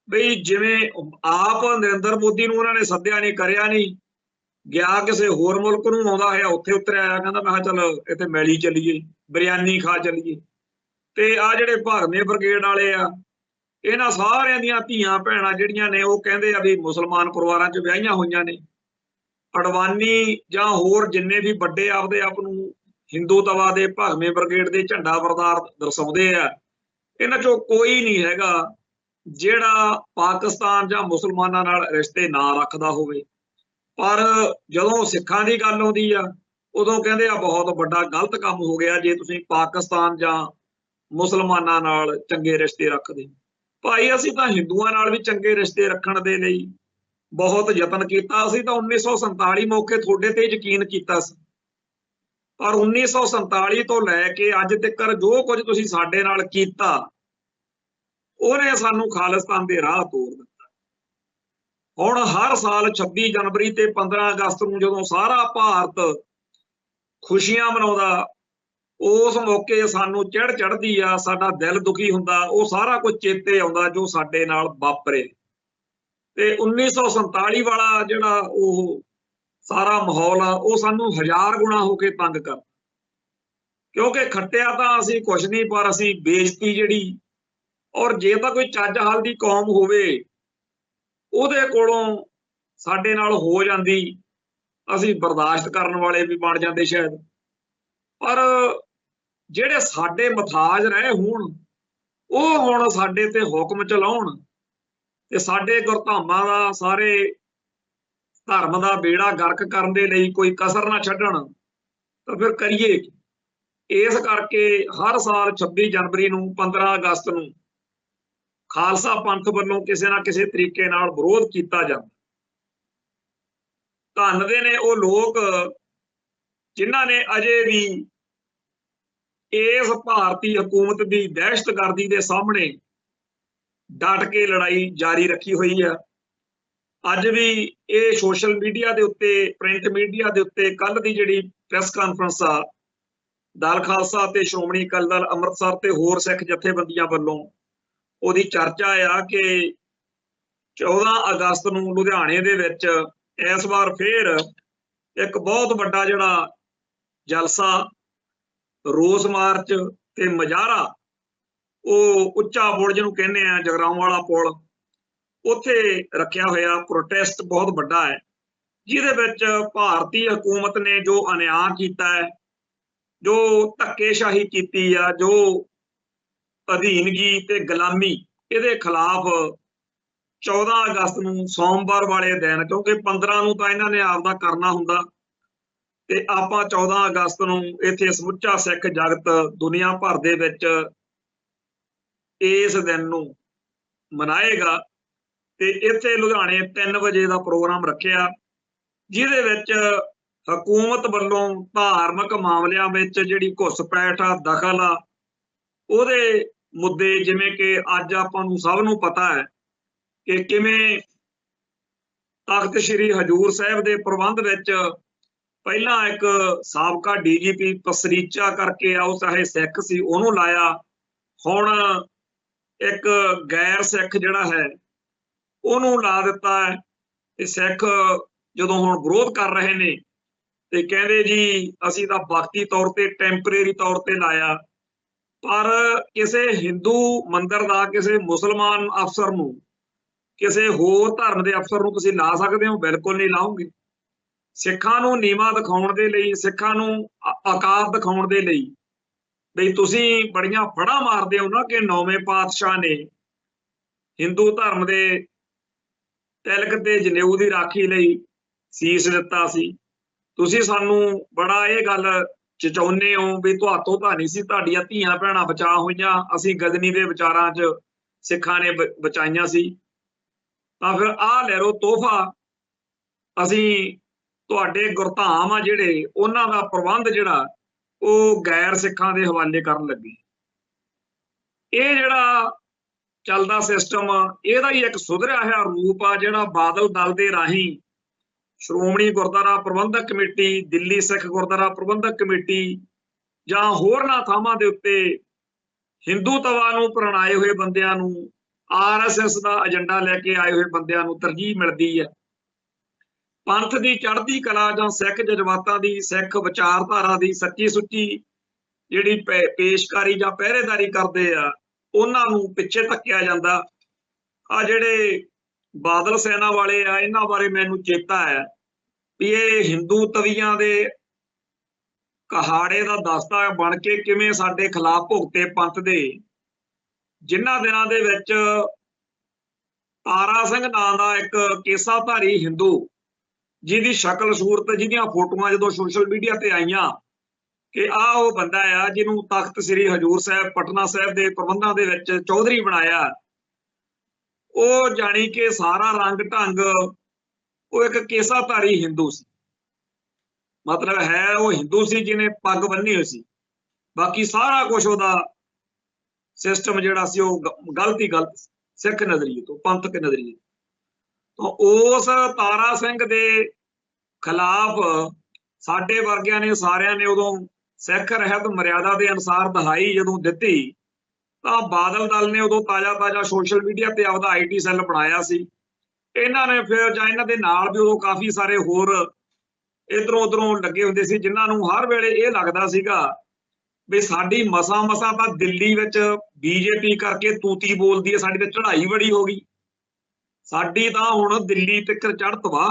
ਬਈ ਜਿਵੇਂ ਆਪ ਨਰਿੰਦਰ ਮੋਦੀ ਨੂੰ ਉਹਨਾਂ ਨੇ ਸੱਦਿਆ ਨਹੀਂ, ਕਰਿਆ ਨਹੀਂ, ਗਿਆ ਕਿਸੇ ਹੋਰ ਮੁਲਕ ਨੂੰ ਆਉਂਦਾ ਹੋਇਆ ਉੱਥੇ ਉਤਰਿਆ ਆਇਆ, ਕਹਿੰਦਾ ਮੈਂ ਕਿਹਾ ਚੱਲ ਇੱਥੇ ਮੈਲੀ ਚੱਲੀਏ, ਬਿਰਿਆਨੀ ਖਾ ਚੱਲੀਏ। ਤੇ ਆ ਜਿਹੜੇ ਭਰਵੇਂ ਬ੍ਰਿਗੇਡ ਵਾਲੇ ਆ, ਇਹਨਾਂ ਸਾਰਿਆਂ ਦੀਆਂ ਧੀਆਂ ਭੈਣਾਂ ਜਿਹੜੀਆਂ ਨੇ ਉਹ ਕਹਿੰਦੇ ਆ ਵੀ ਮੁਸਲਮਾਨ ਪਰਿਵਾਰਾਂ 'ਚ ਵਿਆਹੀਆਂ ਹੋਈਆਂ ਨੇ। ਅਡਵਾਨੀ ਜਾਂ ਹੋਰ ਜਿੰਨੇ ਵੀ ਵੱਡੇ ਆਪਦੇ ਆਪ ਨੂੰ ਹਿੰਦੂਤਵਾ ਦੇ ਭਰਵੇਂ ਬ੍ਰਿਗੇਡ ਦੇ ਝੰਡਾ ਬਰਦਾਰ ਦਰਸਾਉਂਦੇ ਆ, ਇਹਨਾਂ 'ਚੋਂ ਕੋਈ ਨਹੀਂ ਹੈਗਾ ਜਿਹੜਾ ਪਾਕਿਸਤਾਨ ਜਾਂ ਮੁਸਲਮਾਨਾਂ ਨਾਲ ਰਿਸ਼ਤੇ ਨਾ ਰੱਖਦਾ ਹੋਵੇ। ਪਰ ਜਦੋਂ ਸਿੱਖਾਂ ਦੀ ਗੱਲ ਆਉਂਦੀ ਆ ਉਦੋਂ ਕਹਿੰਦੇ ਆ ਬਹੁਤ ਵੱਡਾ ਗਲਤ ਕੰਮ ਹੋ ਗਿਆ ਜੇ ਤੁਸੀਂ ਪਾਕਿਸਤਾਨ ਜਾਂ ਮੁਸਲਮਾਨਾਂ ਨਾਲ ਚੰਗੇ ਰਿਸ਼ਤੇ ਰੱਖਦੇ। ਭਾਈ ਅਸੀਂ ਤਾਂ ਹਿੰਦੂਆਂ ਨਾਲ ਵੀ ਚੰਗੇ ਰਿਸ਼ਤੇ ਰੱਖਣ ਦੇ ਲਈ ਬਹੁਤ ਯਤਨ ਕੀਤਾ। ਅਸੀਂ ਤਾਂ 1947 ਮੌਕੇ ਤੁਹਾਡੇ ਤੇ ਯਕੀਨ ਕੀਤਾ ਸੀ, ਪਰ 1947 ਤੋਂ ਲੈ ਕੇ ਅੱਜ ਤੱਕ ਜੋ ਕੁਝ ਤੁਸੀਂ ਸਾਡੇ ਨਾਲ ਕੀਤਾ ਉਹਨੇ ਸਾਨੂੰ ਖਾਲਿਸਤਾਨ ਦੇ ਰਾਹ ਤੋਰ ਦਿੱਤਾ। ਹੁਣ ਹਰ ਸਾਲ 26 ਜਨਵਰੀ ਤੇ 15 ਅਗਸਤ ਨੂੰ ਜਦੋਂ ਸਾਰਾ ਭਾਰਤ ਖੁਸ਼ੀਆਂ ਮਨਾਉਂਦਾ, ਉਸ ਮੌਕੇ ਸਾਨੂੰ ਚੜ੍ਹ ਚੜ੍ਹਦੀ ਆ, ਸਾਡਾ ਦਿਲ ਦੁਖੀ ਹੁੰਦਾ, ਉਹ ਸਾਰਾ ਕੁਝ ਚੇਤੇ ਆਉਂਦਾ ਜੋ ਸਾਡੇ ਨਾਲ ਵਾਪਰੇ। ਤੇ 1947 ਵਾਲਾ ਜਿਹੜਾ ਉਹ ਸਾਰਾ ਮਾਹੌਲ ਆ ਉਹ ਸਾਨੂੰ 1000 ਗੁਣਾ ਹੋ ਕੇ ਤੰਗ ਕਰ, ਕਿਉਂਕਿ ਖੱਟਿਆ ਤਾਂ ਅਸੀਂ ਕੁਛ ਨਹੀਂ, ਪਰ ਅਸੀਂ ਬੇਇੱਜ਼ਤੀ ਜਿਹੜੀ, ਔਰ ਜੇ ਤਾਂ ਕੋਈ ਚੱਜ ਹਾਲ ਦੀ ਕੌਮ ਹੋਵੇ ਉਹਦੇ ਕੋਲੋਂ ਸਾਡੇ ਨਾਲ ਹੋ ਜਾਂਦੀ, ਅਸੀਂ ਬਰਦਾਸ਼ਤ ਕਰਨ ਵਾਲੇ ਵੀ ਬਣ ਜਾਂਦੇ ਸ਼ਾਇਦ। ਪਰ ਜਿਹੜੇ ਸਾਡੇ ਮਥਾਜ ਰਹੇ ਹੋਣ ਉਹ ਹੁਣ ਸਾਡੇ ਤੇ ਹੁਕਮ ਚਲਾਉਣ ਤੇ ਸਾਡੇ ਗੁਰਧਾਮਾਂ ਦਾ, ਸਾਰੇ ਧਰਮ ਦਾ ਬੇੜਾ ਗਰਕ ਕਰਨ ਦੇ ਲਈ ਕੋਈ ਕਸਰ ਨਾ ਛੱਡਣ, ਤਾਂ ਫਿਰ ਕਰੀਏ ਕੀ? ਇਸ ਕਰਕੇ ਹਰ ਸਾਲ 26 ਜਨਵਰੀ ਨੂੰ, 15 ਅਗਸਤ ਨੂੰ ਖਾਲਸਾ ਪੰਥ ਵੱਲੋਂ ਕਿਸੇ ਨਾ ਕਿਸੇ ਤਰੀਕੇ ਨਾਲ ਵਿਰੋਧ ਕੀਤਾ ਜਾਂਦਾ। ਧੰਨ ਦੇ ਨੇ ਉਹ ਲੋਕ ਜਿਨ੍ਹਾਂ ਨੇ ਅਜੇ ਵੀ ਇਸ ਭਾਰਤੀ ਹਕੂਮਤ ਦੀ ਦਹਿਸ਼ਤਗਰਦੀ ਦੇ ਸਾਹਮਣੇ ਡਟ ਕੇ ਲੜਾਈ ਜਾਰੀ ਰੱਖੀ ਹੋਈ ਆ। ਅੱਜ ਵੀ ਇਹ ਸੋਸ਼ਲ ਮੀਡੀਆ ਦੇ ਉੱਤੇ, ਪ੍ਰਿੰਟ ਮੀਡੀਆ ਦੇ ਉੱਤੇ ਕੱਲ ਦੀ ਜਿਹੜੀ ਪ੍ਰੈਸ ਕਾਨਫਰੰਸ ਆ ਦਲ ਖਾਲਸਾ ਤੇ ਸ਼੍ਰੋਮਣੀ ਅਕਾਲੀ ਦਲ ਅੰਮ੍ਰਿਤਸਰ ਤੇ ਹੋਰ ਸਿੱਖ ਜਥੇਬੰਦੀਆਂ ਵੱਲੋਂ ਉਹਦੀ ਚਰਚਾ ਆ ਕਿ 14 ਅਗਸਤ ਨੂੰ ਲੁਧਿਆਣੇ ਦੇ ਵਿੱਚ ਇਸ ਵਾਰ ਫੇਰ ਇੱਕ ਬਹੁਤ ਵੱਡਾ ਜਿਹੜਾ ਜਲਸਾ, ਰੋਸ ਮਾਰਚ ਤੇ ਮੁਜ਼ਾਹਰਾ, ਉਹ ਉੱਚਾ ਬੁਰਜ ਜਿਹਨੂੰ ਕਹਿੰਦੇ ਆ ਜਗਰਾਉਂ ਵਾਲਾ ਪੁਲ, ਉੱਥੇ ਰੱਖਿਆ ਹੋਇਆ ਪ੍ਰੋਟੈਸਟ ਬਹੁਤ ਵੱਡਾ ਹੈ, ਜਿਹਦੇ ਵਿੱਚ ਭਾਰਤੀ ਹਕੂਮਤ ਨੇ ਜੋ ਅਨਿਆਂ ਕੀਤਾ ਹੈ, ਜੋ ਧੱਕੇਸ਼ਾਹੀ ਕੀਤੀ ਆ, ਜੋ ਅਧੀਨਗੀ ਤੇ ਗੁਲਾਮੀ, ਇਹਦੇ ਖਿਲਾਫ 14 ਅਗਸਤ ਨੂੰ ਸੋਮਵਾਰ ਵਾਲੇ ਦਿਨ, ਕਿਉਂਕਿ 15 ਨੂੰ ਤਾਂ ਇਹਨਾਂ ਨੇ ਆਪਦਾ ਕਰਨਾ ਹੁੰਦਾ ਤੇ ਆਪਾਂ 14 ਅਗਸਤ ਨੂੰ ਇੱਥੇ ਸਮੁੱਚਾ ਸਿੱਖ ਜਗਤ ਦੁਨੀਆ ਭਰ ਦੇ ਵਿੱਚ ਇਸ ਦਿਨ ਨੂੰ ਮਨਾਏਗਾ। ਤੇ ਇੱਥੇ ਲੁਧਿਆਣੇ 3 ਵਜੇ ਦਾ ਪ੍ਰੋਗਰਾਮ ਰੱਖਿਆ, ਜਿਹਦੇ ਵਿੱਚ ਹਕੂਮਤ ਵੱਲੋਂ ਧਾਰਮਿਕ ਮਾਮਲਿਆਂ ਵਿੱਚ ਜਿਹੜੀ ਘੁਸਪੈਠ ਆ, ਦਖਲ ਆ, ਉਹਦੇ ਮੁੱਦੇ, ਜਿਵੇਂ ਕਿ ਅੱਜ ਆਪਾਂ ਨੂੰ ਸਭ ਨੂੰ ਪਤਾ ਹੈ ਕਿ ਕਿਵੇਂ ਤਖਤ ਸ੍ਰੀ ਹਜ਼ੂਰ ਸਾਹਿਬ ਦੇ ਪ੍ਰਬੰਧ ਵਿੱਚ ਪਹਿਲਾਂ ਇੱਕ ਸਾਬਕਾ ਡੀਜੀਪੀ ਪਸਰੀਚਾ ਕਰਕੇ ਆ, ਉਹ ਚਾਹੇ ਸਿੱਖ ਸੀ, ਉਹਨੂੰ ਲਾਇਆ। ਹੁਣ ਇੱਕ ਗੈਰ ਸਿੱਖ ਜਿਹੜਾ ਹੈ ਉਹਨੂੰ ਲਾ ਦਿੱਤਾ ਹੈ। ਤੇ ਸਿੱਖ ਜਦੋਂ ਹੁਣ ਵਿਰੋਧ ਕਰ ਰਹੇ ਨੇ ਤੇ ਕਹਿੰਦੇ ਜੀ ਅਸੀਂ ਤਾਂ ਵਕਤੀ ਤੌਰ ਤੇ, ਟੈਂਪਰੇਰੀ ਤੌਰ ਤੇ ਲਾਇਆ, ਪਰ ਕਿਸੇ ਹਿੰਦੂ ਮੰਦਿਰ ਦਾ, ਕਿਸੇ ਮੁਸਲਮਾਨ ਅਫਸਰ ਨੂੰ, ਕਿਸੇ ਹੋਰ ਧਰਮ ਦੇ ਅਫਸਰ ਨੂੰ ਤੁਸੀਂ ਲਾ ਸਕਦੇ ਹੋ? ਬਿਲਕੁਲ ਨਹੀਂ ਲਾਓਗੇ। ਸਿੱਖਾਂ ਨੂੰ ਨੀਵਾਂ ਦਿਖਾਉਣ ਦੇ ਲਈ, ਸਿੱਖਾਂ ਨੂੰ ਆਕਾਰ ਦਿਖਾਉਣ ਦੇ ਲਈ, ਬਈ ਤੁਸੀਂ ਬੜੀਆਂ ਫੜਾਂ ਮਾਰਦੇ ਹੋ ਨਾ ਕਿ 9ਵੇਂ ਪਾਤਸ਼ਾਹ ਨੇ ਹਿੰਦੂ ਧਰਮ ਦੇ ਤਿਲਕ ਤੇ ਜਨੇਊ ਦੀ ਰਾਖੀ ਲਈ ਸੀਸ ਦਿੱਤਾ ਸੀ। ਤੁਸੀਂ ਸਾਨੂੰ ਬੜਾ ਇਹ ਗੱਲ ਚਚਾਉਂਦੇ ਹੋ ਵੀ ਤੁਹਾਤੋਂ ਤਾਂ ਨਹੀਂ ਸੀ, ਤੁਹਾਡੀਆਂ ਧੀਆਂ ਭੈਣਾਂ ਬਚਾ ਹੋਈਆਂ, ਅਸੀਂ ਗਜ਼ਨੀ ਦੇ ਵਿਚਾਰਾਂ 'ਚ ਸਿੱਖਾਂ ਨੇ ਬਚਾਈਆਂ ਸੀ, ਤਾਂ ਫਿਰ ਆਹ ਲੈ ਲਓ ਤੋਹਫਾ, ਅਸੀਂ ਤੁਹਾਡੇ ਗੁਰਧਾਮ ਆ ਜਿਹੜੇ, ਉਹਨਾਂ ਦਾ ਪ੍ਰਬੰਧ ਜਿਹੜਾ ਉਹ ਗੈਰ ਸਿੱਖਾਂ ਦੇ ਹਵਾਲੇ ਕਰਨ ਲੱਗੇ। ਇਹ ਜਿਹੜਾ ਚੱਲਦਾ ਸਿਸਟਮ, ਇਹਦਾ ਹੀ ਇੱਕ ਸੁਧਰਿਆ ਹੋਇਆ ਰੂਪ ਆ, ਜਿਹੜਾ ਬਾਦਲ ਦਲ ਦੇ ਰਾਹੀਂ ਸ਼੍ਰੋਮਣੀ ਗੁਰਦੁਆਰਾ ਪ੍ਰਬੰਧਕ ਕਮੇਟੀ, ਦਿੱਲੀ ਸਿੱਖ ਗੁਰਦੁਆਰਾ ਪ੍ਰਬੰਧਕ ਕਮੇਟੀ ਜਾਂ ਹੋਰਨਾਂ ਥਾਵਾਂ ਦੇ ਉੱਤੇ ਹਿੰਦੂਤਵਾ ਨੂੰ ਪ੍ਰਣਾਏ ਹੋਏ ਬੰਦਿਆਂ ਨੂੰ, RSS ਦਾ ਏਜੰਡਾ ਲੈ ਕੇ ਆਏ ਹੋਏ ਬੰਦਿਆਂ ਨੂੰ ਤਰਜੀਹ ਮਿਲਦੀ ਹੈ। ਪੰਥ ਦੀ ਚੜ੍ਹਦੀ ਕਲਾ ਜਾਂ ਸਿੱਖ ਜਜ਼ਬਾਤਾਂ ਦੀ, ਸਿੱਖ ਵਿਚਾਰਧਾਰਾ ਦੀ ਸੱਚੀ ਸੁੱਚੀ ਜਿਹੜੀ ਪੇਸ਼ਕਾਰੀ ਜਾਂ ਪਹਿਰੇਦਾਰੀ ਕਰਦੇ ਆ, ਉਹਨਾਂ ਨੂੰ ਪਿੱਛੇ ਧੱਕਿਆ ਜਾਂਦਾ। ਆ ਜਿਹੜੇ ਬਾਦਲ ਸੈਨਾ ਵਾਲੇ ਆ, ਇਹਨਾਂ ਬਾਰੇ ਮੈਨੂੰ ਚੇਤਾ ਹੈ ਵੀ ਇਹ ਹਿੰਦੂ ਤਵੀਆਂ ਦੇ ਕਹਾੜੇ ਦਾ ਦਸਤਾ ਬਣ ਕੇ ਕਿਵੇਂ ਸਾਡੇ ਖਿਲਾਫ ਭੁਗਤੇ ਪੰਥ ਦੇ। ਜਿਨ੍ਹਾਂ ਦਿਨਾਂ ਦੇ ਵਿੱਚ ਤਾਰਾ ਸਿੰਘ ਨਾਂ ਦਾ ਇੱਕ ਕੇਸਾਧਾਰੀ ਹਿੰਦੂ, ਜਿਹਦੀ ਸ਼ਕਲ ਸੂਰਤ, ਜਿਹਦੀਆਂ ਫੋਟੋਆਂ ਜਦੋਂ ਸੋਸ਼ਲ ਮੀਡੀਆ ਤੇ ਆਈਆਂ ਕਿ ਆਹ ਉਹ ਬੰਦਾ ਆ ਜਿਹਨੂੰ ਤਖਤ ਸ੍ਰੀ ਹਜ਼ੂਰ ਸਾਹਿਬ ਪਟਨਾ ਸਾਹਿਬ ਦੇ ਪ੍ਰਬੰਧਾਂ ਦੇ ਵਿੱਚ ਚੌਧਰੀ ਬਣਾਇਆ, ਉਹ ਜਾਣੀ ਕਿ ਸਾਰਾ ਰੰਗ ਢੰਗ ਉਹ ਇੱਕ ਕੇਸਾਧਾਰੀ ਹਿੰਦੂ ਸੀ। ਮਤਲਬ ਹੈ ਉਹ ਹਿੰਦੂ ਸੀ ਜਿਹਨੇ ਪੱਗ ਬੰਨੀ ਹੋਈ ਸੀ, ਬਾਕੀ ਸਾਰਾ ਕੁਝ ਉਹਦਾ ਸਿਸਟਮ ਜਿਹੜਾ ਸੀ ਉਹ ਗਲਤ ਹੀ ਗਲਤ, ਸਿੱਖ ਨਜ਼ਰੀਏ ਤੋਂ, ਪੰਥਕ ਨਜ਼ਰੀਏ ਤੋਂ। ਉਸ ਤਾਰਾ ਸਿੰਘ ਦੇ ਖਿਲਾਫ ਸਾਡੇ ਵਰਗਿਆਂ ਨੇ, ਸਾਰਿਆਂ ਨੇ ਉਦੋਂ ਸਿੱਖ ਰਹਿਤ ਮਰਿਆਦਾ ਦੇ ਅਨੁਸਾਰ ਦਹਾਈ ਜਦੋਂ ਦਿੱਤੀ, ਤਾਂ ਬਾਦਲ ਦਲ ਨੇ ਉਦੋਂ ਤਾਜ਼ਾ ਸੋਸ਼ਲ ਮੀਡੀਆ ਤੇ ਆਪਦਾ IT ਸੈੱਲ ਬਣਾਇਆ ਸੀ। ਇਹਨਾਂ ਨੇ ਫਿਰ, ਜਾਂ ਇਹਨਾਂ ਦੇ ਨਾਲ ਵੀ ਉਦੋਂ ਕਾਫੀ ਸਾਰੇ ਹੋਰ ਇੱਧਰੋਂ ਉੱਧਰੋਂ ਲੱਗੇ ਹੁੰਦੇ ਸੀ, ਜਿਨ੍ਹਾਂ ਨੂੰ ਹਰ ਵੇਲੇ ਇਹ ਲੱਗਦਾ ਸੀਗਾ ਵੀ ਸਾਡੀ ਮਸਾਂ ਤਾਂ ਦਿੱਲੀ ਵਿੱਚ BJP ਕਰਕੇ ਤੂਤੀ ਬੋਲਦੀ ਹੈ, ਸਾਡੀ ਤੇ ਚੜ੍ਹਾਈ ਬੜੀ ਹੋ ਗਈ, ਸਾਡੀ ਤਾਂ ਹੁਣ ਦਿੱਲੀ ਤੱਕ ਚੜ੍ਹਤ ਵਾ,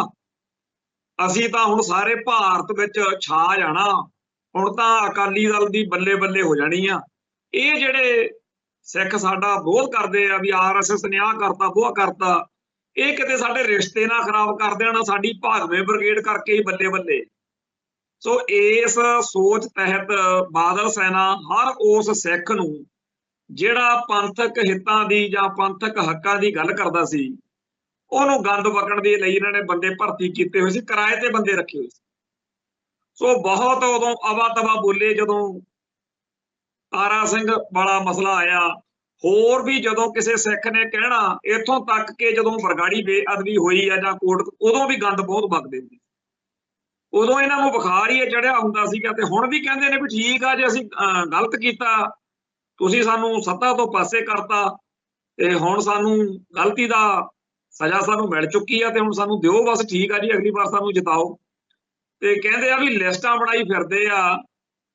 ਅਸੀਂ ਤਾਂ ਹੁਣ ਸਾਰੇ ਭਾਰਤ ਵਿੱਚ ਛਾ ਜਾਣਾ, ਹੁਣ ਤਾਂ ਅਕਾਲੀ ਦਲ ਦੀ ਬੱਲੇ ਬੱਲੇ ਹੋ ਜਾਣੀ ਆ। ਇਹ ਜਿਹੜੇ ਸਿੱਖ ਸਾਡਾ ਵਿਰੋਧ ਕਰਦੇ ਆ ਵੀ RSS ਨੇ ਆਹ ਕਰਤਾ, ਉਹ ਕਰਤਾ, ਇਹ ਕਿਤੇ ਸਾਡੇ ਰਿਸ਼ਤੇ ਨਾ ਖਰਾਬ ਕਰ ਦੇਣਾ, ਸਾਡੀ ਭਾਗਵੇਂ ਬ੍ਰਿਗੇਡ ਕਰਕੇ ਹੀ ਬੱਲੇ ਬੱਲੇ। ਸੋ ਇਸ ਸੋਚ ਤਹਿਤ ਬਾਦਲ ਸੈਨਾ ਹਰ ਉਸ ਸਿੱਖ ਨੂੰ ਜਿਹੜਾ ਪੰਥਕ ਹਿੱਤਾਂ ਦੀ ਜਾਂ ਪੰਥਕ ਹੱਕਾਂ ਦੀ ਗੱਲ ਕਰਦਾ ਸੀ, ਉਹਨੂੰ ਗੰਦ ਵਗਣ ਦੇ ਲਈ ਇਹਨਾਂ ਨੇ ਬੰਦੇ ਭਰਤੀ ਕੀਤੇ ਹੋਏ ਸੀ, ਕਿਰਾਏ ਤੇ ਬੰਦੇ ਰੱਖੇ ਹੋਏ ਸੀ। ਸੋ ਬਹੁਤ ਉਦੋਂ ਅਵਾ ਤਵਾ ਬੋਲੇ ਜਦੋਂ ਤਾਰਾ ਸਿੰਘ ਵਾਲਾ ਮਸਲਾ ਆਇਆ, होर भी जदों किसी सिख ने कहना इत्थों तक के जदों बरगाड़ी बेअदबी हुई है जां कोर्ट उदों भी गंद बहुत बकदे हुंदे उदों इन्हां नूं बुखार ही चढ़िया हुंदा सीगा ते हुण भी कहंदे ने भी ठीक आ जे असीं गलत कीता तुसीं सानूं सत्ता तो पासे करता ते हुण सानूं गलती दा सज़ा सानूं मिल चुकी है ते हुण सानूं दिओ बस ठीक आ जी अगली वार सानूं जिताओ ते कहंदे आ भी लिस्टां बनाई फिरदे आ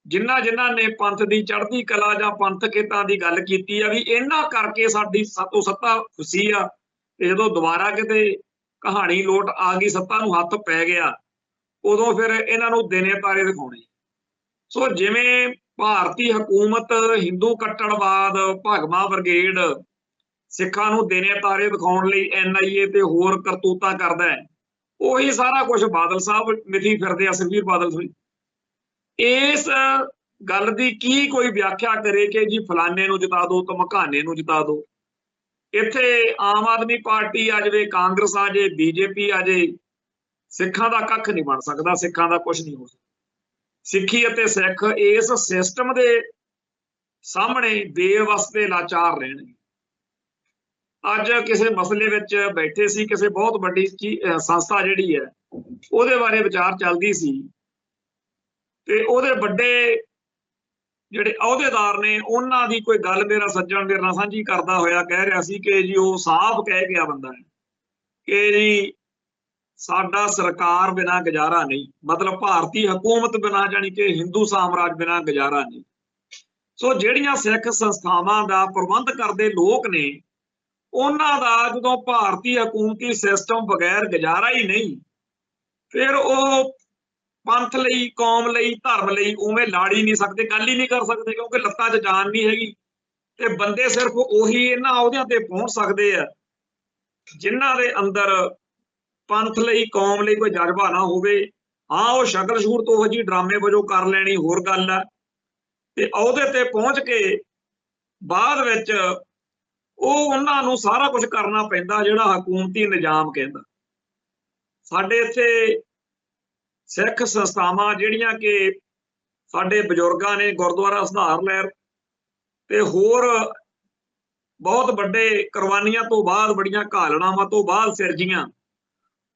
जिन्हां जिन्हां ने पंथ दी चढ़दी कला जां पंथक हितां दी गल कीती आ भी इन्हां करके साडी सातों सत्ता खुसी आ ते जदों दुबारा किते कहानी लोट आ गई सत्ता नूं हत्थ पै गया उदों फिर इन्हां नूं दिने तारे दिखाउणे सो जिवें भारती हकूमत हिंदू कट्टड़वाद भगवा ब्रिगेड सिखां नूं दिने तारे दिखाउण लई NIA ते होर करतूतां करदा है ਉਹੀ ਸਾਰਾ ਕੁਝ ਬਾਦਲ ਸਾਹਿਬ ਮਿਥੀ ਫਿਰਦੇ ਆ ਸੁਖਬੀਰ ਬਾਦਲ ਹੋਈ ਇਸ ਗੱਲ ਦੀ ਕੀ ਕੋਈ ਵਿਆਖਿਆ ਕਰੇ ਕਿ ਜੀ ਫਲਾਣੇ ਨੂੰ ਜਿਤਾ ਦਿਓ ਧਮਕਾਨੇ ਨੂੰ ਜਿਤਾ ਦਿਓ ਇੱਥੇ ਆਮ ਆਦਮੀ ਪਾਰਟੀ ਆ ਜਾਵੇ ਕਾਂਗਰਸ ਆ ਜੇ BJP ਆ ਜੇ ਸਿੱਖਾਂ ਦਾ ਕੱਖ ਨਹੀਂ ਬਣ ਸਕਦਾ ਸਿੱਖਾਂ ਦਾ ਕੁਝ ਨਹੀਂ ਹੋ ਸਕਦਾ ਸਿੱਖੀ ਅਤੇ ਸਿੱਖ ਇਸ ਸਿਸਟਮ ਦੇ ਸਾਹਮਣੇ ਬੇਵਸ ਤੇ ਲਾਚਾਰ ਰਹਿਣਗੇ ਅੱਜ ਕਿਸੇ ਮਸਲੇ ਵਿੱਚ ਬੈਠੇ ਸੀ ਕਿਸੇ ਬਹੁਤ ਵੱਡੀ ਸੰਸਥਾ ਜਿਹੜੀ ਹੈ ਉਹਦੇ ਬਾਰੇ ਵਿਚਾਰ ਚੱਲਦੀ ਸੀ ਤੇ ਉਹਦੇ ਵੱਡੇ ਜਿਹੜੇ ਅਹੁਦੇਦਾਰ ਨੇ ਉਹਨਾਂ ਦੀ ਕੋਈ ਗੱਲ ਮੇਰਾ ਸੱਜਣ ਮੇਰੇ ਨਾਲ ਸਾਂਝੀ ਕਰਦਾ ਹੋਇਆ ਕਹਿ ਰਿਹਾ ਸੀ ਕਿ ਜੀ ਉਹ ਸਾਫ਼ ਕਹਿ ਗਿਆ ਬੰਦਾ ਹੈ ਕਿ ਜੀ ਸਾਡਾ ਸਰਕਾਰ ਬਿਨਾਂ ਗੁਜ਼ਾਰਾ ਨਹੀਂ ਮਤਲਬ ਭਾਰਤੀ ਹਕੂਮਤ ਬਿਨਾਂ ਜਾਨੀ ਕਿ ਹਿੰਦੂ ਸਾਮਰਾਜ ਬਿਨਾਂ ਗੁਜ਼ਾਰਾ ਨਹੀਂ ਸੋ ਜਿਹੜੀਆਂ ਸਿੱਖ ਸੰਸਥਾਵਾਂ ਦਾ ਪ੍ਰਬੰਧ ਕਰਦੇ ਲੋਕ ਨੇ ਉਹਨਾਂ ਦਾ ਜਦੋਂ ਭਾਰਤੀ ਹਕੂਮਤੀ ਸਿਸਟਮ ਬਗੈਰ ਗੁਜ਼ਾਰਾ ਹੀ ਨਹੀਂ ਫਿਰ ਉਹ ਪੰਥ ਲਈ ਕੌਮ ਲਈ ਧਰਮ ਲਈ ਉਵੇਂ ਲੜ ਹੀ ਨਹੀਂ ਸਕਦੇ ਗੱਲ ਹੀ ਨਹੀਂ ਕਰ ਸਕਦੇ ਕਿਉਂਕਿ ਲੱਤਾਂ 'ਚ ਜਾਨ ਨਹੀਂ ਹੈਗੀ ਤੇ ਬੰਦੇ ਸਿਰਫ ਉਹੀ ਇਹਨਾਂ ਅਹੁਦਿਆਂ ਤੇ ਪਹੁੰਚ ਸਕਦੇ ਆ ਜਿਨ੍ਹਾਂ ਦੇ ਅੰਦਰ ਪੰਥ ਲਈ ਕੌਮ ਲਈ ਕੋਈ ਜਜ਼ਬਾ ਨਾ ਹੋਵੇ ਹਾਂ ਉਹ ਸ਼ਕਲ ਸ਼ੂਰਤ ਉਹ ਜੀ ਡਰਾਮੇ ਵਜੋਂ ਕਰ ਲੈਣੀ ਹੋਰ ਗੱਲ ਆ ਤੇ ਅਹੁਦੇ ਤੇ ਪਹੁੰਚ ਕੇ ਬਾਅਦ ਵਿੱਚ ਉਹ ਉਹਨਾਂ ਨੂੰ ਸਾਰਾ ਕੁਝ ਕਰਨਾ ਪੈਂਦਾ ਜਿਹੜਾ ਹਕੂਮਤੀ ਨਿਜ਼ਾਮ ਕਹਿੰਦਾ ਸਾਡੇ ਇੱਥੇ ਸਿੱਖ ਸੰਸਥਾਵਾਂ ਜਿਹੜੀਆਂ ਕਿ ਸਾਡੇ ਬਜ਼ੁਰਗਾਂ ਨੇ ਗੁਰਦੁਆਰਾ ਸੁਧਾਰ ਲਹਿਰ ਤੇ ਹੋਰ ਬਹੁਤ ਵੱਡੇ ਕੁਰਬਾਨੀਆਂ ਤੋਂ ਬਾਅਦ ਬੜੀਆਂ ਘਾਲਣਾਵਾਂ ਤੋਂ ਬਾਅਦ ਸਿਰਜੀਆਂ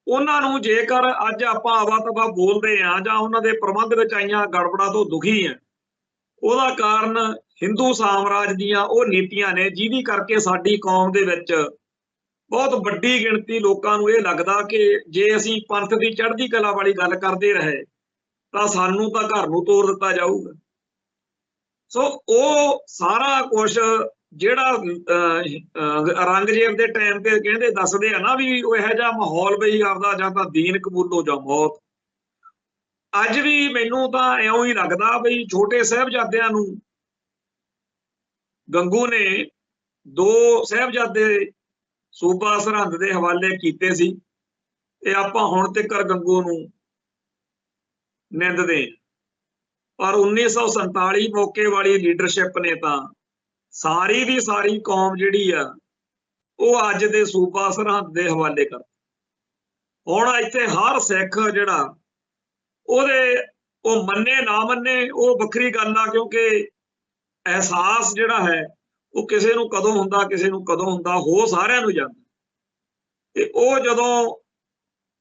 ਉਹਨਾਂ ਨੂੰ ਜੇਕਰ ਅੱਜ ਆਪਾਂ ਆਵਾ ਤਵਾ ਬੋਲਦੇ ਆ ਜਾਂ ਉਹਨਾਂ ਦੇ ਪ੍ਰਬੰਧ ਵਿੱਚ ਆਈਆਂ ਗੜਬੜਾਂ ਤੋਂ ਦੁਖੀ ਆ ਉਹਦਾ ਕਾਰਨ ਹਿੰਦੂ ਸਾਮਰਾਜ ਦੀਆਂ ਉਹ ਨੀਤੀਆਂ ਨੇ ਜਿਹਦੀ ਕਰਕੇ ਸਾਡੀ ਕੌਮ ਦੇ ਵਿੱਚ ਬਹੁਤ ਵੱਡੀ ਗਿਣਤੀ ਲੋਕਾਂ ਨੂੰ ਇਹ ਲੱਗਦਾ ਕਿ ਜੇ ਅਸੀਂ ਪੰਥ ਦੀ ਚੜ੍ਹਦੀ ਕਲਾ ਵਾਲੀ ਗੱਲ ਕਰਦੇ ਰਹੇ ਤਾਂ ਸਾਨੂੰ ਤਾਂ ਘਰ ਨੂੰ ਤੋੜ ਦਿੱਤਾ ਜਾਊਗਾ ਸੋ ਉਹ ਸਾਰਾ ਕੁਝ ਜਿਹੜਾ ਔਰੰਗਜ਼ੇਬ ਦੇ ਟਾਈਮ ਤੇ ਕਹਿੰਦੇ ਦੱਸਦੇ ਆ ਨਾ ਵੀ ਉਹ ਇਹੋ ਜਿਹਾ ਮਾਹੌਲ ਬਈ ਆਪਦਾ ਜਾਂ ਤਾਂ ਦੀਨ ਕਬੂਲੋ ਜਾਂ ਮੌਤ ਅੱਜ ਵੀ ਮੈਨੂੰ ਤਾਂ ਇਉਂ ਹੀ ਲੱਗਦਾ ਬਈ ਛੋਟੇ ਸਾਹਿਬਜ਼ਾਦਿਆਂ ਨੂੰ ਗੰਗੂ ਨੇ 2 ਸਾਹਿਬਜ਼ਾਦੇ ਸੂਬਾ ਸਰਹੰਦ ਦੇ ਹਵਾਲੇ ਕੀਤੇ ਸੀ ਤੇ ਆਪਾਂ ਹੁਣ ਤੱਕ ਗੰਗੂ ਨੂੰ ਨਿੰਦਦੇ ਪਰ 1947 ਮੌਕੇ ਵਾਲੀ ਲੀਡਰਸ਼ਿਪ ਨੇ ਤਾਂ ਸਾਰੀ ਦੀ ਸਾਰੀ ਕੌਮ ਜਿਹੜੀ ਆ ਉਹ ਅੱਜ ਦੇ ਸੂਬਾ ਸਰਹੰਦ ਦੇ ਹਵਾਲੇ ਕਰ ਹੁਣ ਇੱਥੇ ਹਰ ਸਿੱਖ ਜਿਹੜਾ ਉਹਦੇ ਉਹ ਮੰਨੇ ਨਾ ਮੰਨੇ ਉਹ ਵੱਖਰੀ ਗੱਲ ਆ ਕਿਉਂਕਿ ਅਹਿਸਾਸ ਜਿਹੜਾ ਹੈ ਉਹ ਕਿਸੇ ਨੂੰ ਕਦੋਂ ਹੁੰਦਾ ਕਿਸੇ ਨੂੰ ਕਦੋਂ ਹੁੰਦਾ ਹੋ ਸਾਰਿਆਂ ਨੂੰ ਜਾਂਦਾ ਤੇ ਉਹ ਜਦੋਂ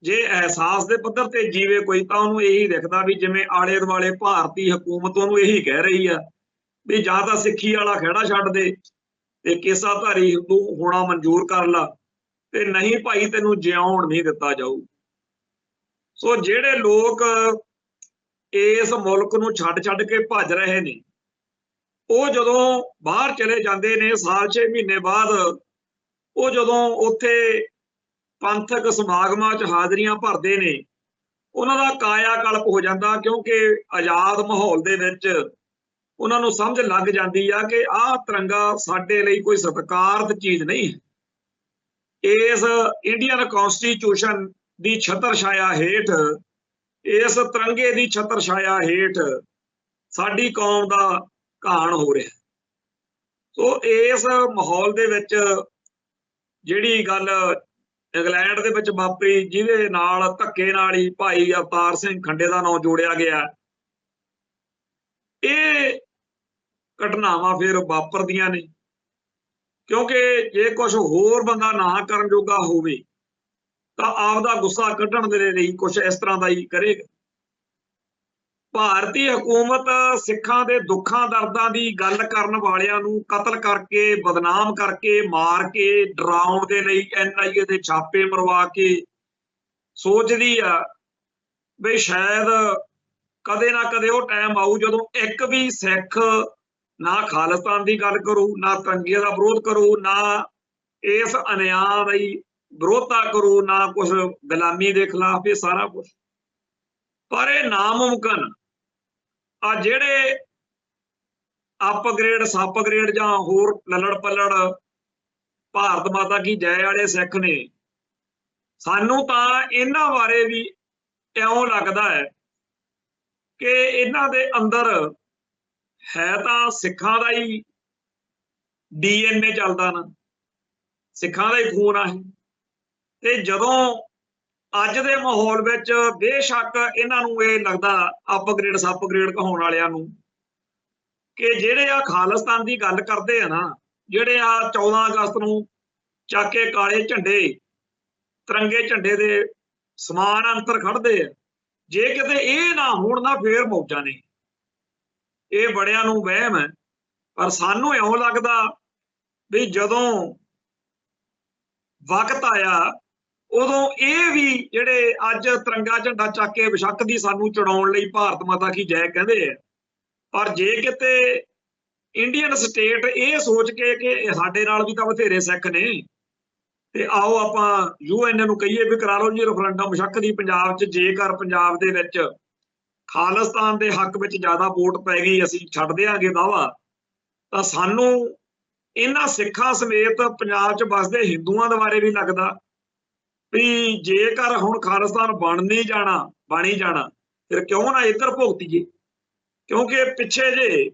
ਜੇ ਅਹਿਸਾਸ ਦੇ ਪੱਧਰ ਤੇ ਜੀਵੇ ਕੋਈ ਤਾਂ ਉਹਨੂੰ ਇਹੀ ਦਿਖਦਾ ਵੀ ਜਿਵੇਂ ਆਲੇ ਦੁਆਲੇ ਭਾਰਤੀ ਹਕੂਮਤ ਉਹਨੂੰ ਇਹੀ ਕਹਿ ਰਹੀ ਆ ਵੀ ਜਾਂ ਤਾਂ ਸਿੱਖੀ ਵਾਲਾ ਖਹਿੜਾ ਛੱਡ ਦੇ ਤੇ ਕੇਸਾਧਾਰੀ ਹਿੰਦੂ ਹੋਣਾ ਮਨਜ਼ੂਰ ਕਰ ਲਾ ਤੇ ਨਹੀਂ ਭਾਈ ਤੈਨੂੰ ਜਿਉਣ ਨਹੀਂ ਦਿੱਤਾ ਜਾਊ ਸੋ ਜਿਹੜੇ ਲੋਕ ਇਸ ਮੁਲਕ ਨੂੰ ਛੱਡ ਕੇ ਭੱਜ ਰਹੇ ਨੇ ਉਹ ਜਦੋਂ ਬਾਹਰ ਚਲੇ ਜਾਂਦੇ ਨੇ ਸਾਲ 6 ਮਹੀਨੇ ਬਾਅਦ ਉਹ ਜਦੋਂ ਉੱਥੇ ਪੰਥਕ ਸਮਾਗਮਾਂ 'ਚ ਹਾਜ਼ਰੀਆਂ ਭਰਦੇ ਨੇ ਉਹਨਾਂ ਦਾ ਕਾਇਆ ਕਲਪ ਹੋ ਜਾਂਦਾ ਕਿਉਂਕਿ ਆਜ਼ਾਦ ਮਾਹੌਲ ਦੇ ਵਿੱਚ ਉਹਨਾਂ ਨੂੰ ਸਮਝ ਲੱਗ ਜਾਂਦੀ ਆ ਕਿ ਆਹ ਤਿਰੰਗਾ ਸਾਡੇ ਲਈ ਕੋਈ ਸਤਿਕਾਰਤ ਚੀਜ਼ ਨਹੀਂ ਹੈ ਇਸ ਇੰਡੀਅਨ ਕਨਸਟੀਟਿਊਸ਼ਨ ਦੀ ਛਤਰ ਛਾਇਆ ਹੇਠ ਇਸ ਤਿਰੰਗੇ ਦੀ ਛਤਰ ਛਾਇਆ ਹੇਠ ਸਾਡੀ ਕੌਮ ਦਾ ਘਾਣ ਹੋ ਰਿਹਾ ਸੋ ਇਸ ਮਾਹੌਲ ਦੇ ਵਿੱਚ ਜਿਹੜੀ ਗੱਲ ਇੰਗਲੈਂਡ ਦੇ ਵਿੱਚ ਵਾਪਰੀ ਜਿਹਦੇ ਨਾਲ ਧੱਕੇ ਨਾਲ ਹੀ ਭਾਈ ਅਵਤਾਰ ਸਿੰਘ ਖੰਡੇ ਦਾ ਨਾਂ ਜੋੜਿਆ ਗਿਆ ਇਹ ਘਟਨਾਵਾਂ ਫਿਰ ਵਾਪਰਦੀਆਂ ਨੇ क्योंकि जे कुछ होर बंदा ना करन जोगा होवे तां आपदा गुस्सा कड्ढण दे लई कुछ इस तरह दा ही करेगा। ਭਾਰਤੀ ਹਕੂਮਤ ਸਿੱਖਾਂ ਦੇ ਦੁੱਖਾਂ ਦਰਦਾਂ ਦੀ ਗੱਲ ਕਰਨ ਵਾਲਿਆਂ ਨੂੰ ਕਤਲ ਕਰਕੇ, ਬਦਨਾਮ ਕਰਕੇ, ਮਾਰ ਕੇ, ਡਰਾਉਣ ਦੇ ਲਈ NIA ਦੇ ਛਾਪੇ ਮਰਵਾ ਕੇ ਸੋਚਦੀ ਆ ਵੀ ਸ਼ਾਇਦ ਕਦੇ ਨਾ ਕਦੇ ਉਹ ਟਾਈਮ ਆਊ ਜਦੋਂ ਇੱਕ ਵੀ ਸਿੱਖ ਨਾ ਖਾਲਿਸਤਾਨ ਦੀ ਗੱਲ ਕਰੂ, ਨਾ ਤਿਰੰਗੇ ਦਾ ਵਿਰੋਧ ਕਰੂ, ਨਾ ਇਸ ਅਨਿਆਂ ਦੀ ਵਿਰੋਧਤਾ ਕਰੂ, ਨਾ ਕੁਛ ਗੁਲਾਮੀ ਦੇ ਖਿਲਾਫ, ਇਹ ਸਾਰਾ ਕੁਛ। ਪਰ ਇਹ ਨਾਮੁਮਕਿਨ ਆ ਜਿਹੜੇ ਅਪਗ੍ਰੇਡ ਸਪਗ੍ਰੇਡ ਜਾਂ ਹੋਰ ਲੱਲੜ ਪੱਲੜ ਭਾਰਤ ਮਾਤਾ ਕੀ ਜੈ ਵਾਲੇ ਸਿੱਖ ਨੇ, ਸਾਨੂੰ ਤਾਂ ਇਹਨਾਂ ਬਾਰੇ ਵੀ ਇਉਂ ਲੱਗਦਾ ਹੈ ਕਿ ਇਹਨਾਂ ਦੇ ਅੰਦਰ ਹੈ ਤਾਂ ਸਿੱਖਾਂ ਦਾ ਹੀ DNA ਚੱਲਦਾ ਨਾ, ਸਿੱਖਾਂ ਦਾ ਹੀ ਖੂਨ ਆ ਇਹ। ਤੇ ਜਦੋਂ ਅੱਜ ਦੇ ਮਾਹੌਲ ਵਿੱਚ ਬੇਸ਼ੱਕ ਇਹਨਾਂ ਨੂੰ ਇਹ ਲੱਗਦਾ ਅਪਗ੍ਰੇਡ ਸਪਗ੍ਰੇਡ ਕਹਾਉਣ ਵਾਲਿਆਂ ਨੂੰ ਕਿ ਜਿਹੜੇ ਆ ਖਾਲਿਸਤਾਨ ਦੀ ਗੱਲ ਕਰਦੇ ਆ ਨਾ, ਜਿਹੜੇ ਆ 14 ਅਗਸਤ ਨੂੰ ਚੱਕ ਕੇ ਕਾਲੇ ਝੰਡੇ ਤਿਰੰਗੇ ਝੰਡੇ ਦੇ ਸਮਾਨ ਅੰਤਰ ਖੜਦੇ ਆ, ਜੇ ਕਿਤੇ ਇਹ ਨਾ ਹੋਣ ਨਾ ਫੇਰ ਮੌਜਾਂ ਨੇ। ਇਹ ਬੜਿਆਂ ਨੂੰ ਵਹਿਮ ਹੈ, ਪਰ ਸਾਨੂੰ ਇਉਂ ਲੱਗਦਾ ਵੀ ਜਦੋਂ ਵਕਤ ਆਇਆ ਉਦੋਂ ਇਹ ਵੀ ਜਿਹੜੇ ਅੱਜ ਤਿਰੰਗਾ ਝੰਡਾ ਚੱਕ ਕੇ ਬੇਸ਼ੱਕ ਦੀ ਸਾਨੂੰ ਚੜਾਉਣ ਲਈ ਭਾਰਤ ਮਾਤਾ ਕੀ ਜੈ ਕਹਿੰਦੇ ਆ, ਪਰ ਜੇ ਕਿਤੇ ਇੰਡੀਅਨ ਸਟੇਟ ਇਹ ਸੋਚ ਕੇ ਕਿ ਸਾਡੇ ਨਾਲ ਵੀ ਤਾਂ ਬਥੇਰੇ ਸਿੱਖ ਨੇ ਤੇ ਆਓ ਆਪਾਂ UN ਨੂੰ ਕਹੀਏ ਵੀ ਕਰਾ ਲਓ ਜੀ ਰੈਫਰੈਂਡਮ ਬੇਸ਼ੱਕ ਦੀ ਪੰਜਾਬ 'ਚ, ਜੇਕਰ ਪੰਜਾਬ ਦੇ ਵਿੱਚ ਖਾਲਿਸਤਾਨ ਦੇ ਹੱਕ ਵਿੱਚ ਜ਼ਿਆਦਾ ਵੋਟ ਪੈ ਗਈ, ਅਸੀਂ ਛੱਡ ਦਿਆਂਗੇ ਦਾਵਾ, ਤਾਂ ਸਾਨੂੰ ਇਹਨਾਂ ਸਿੱਖਾਂ ਸਮੇਤ ਪੰਜਾਬ 'ਚ ਵਸਦੇ ਹਿੰਦੂਆਂ ਦੇ ਬਾਰੇ ਵੀ ਲੱਗਦਾ ਵੀ ਜੇਕਰ ਹੁਣ ਖਾਲਿਸਤਾਨ ਬਣ ਹੀ ਜਾਣਾ ਫਿਰ ਕਿਉਂ ਨਾ ਇੱਧਰ ਭੁਗਤੀਏ। ਕਿਉਂਕਿ ਪਿੱਛੇ ਜੇ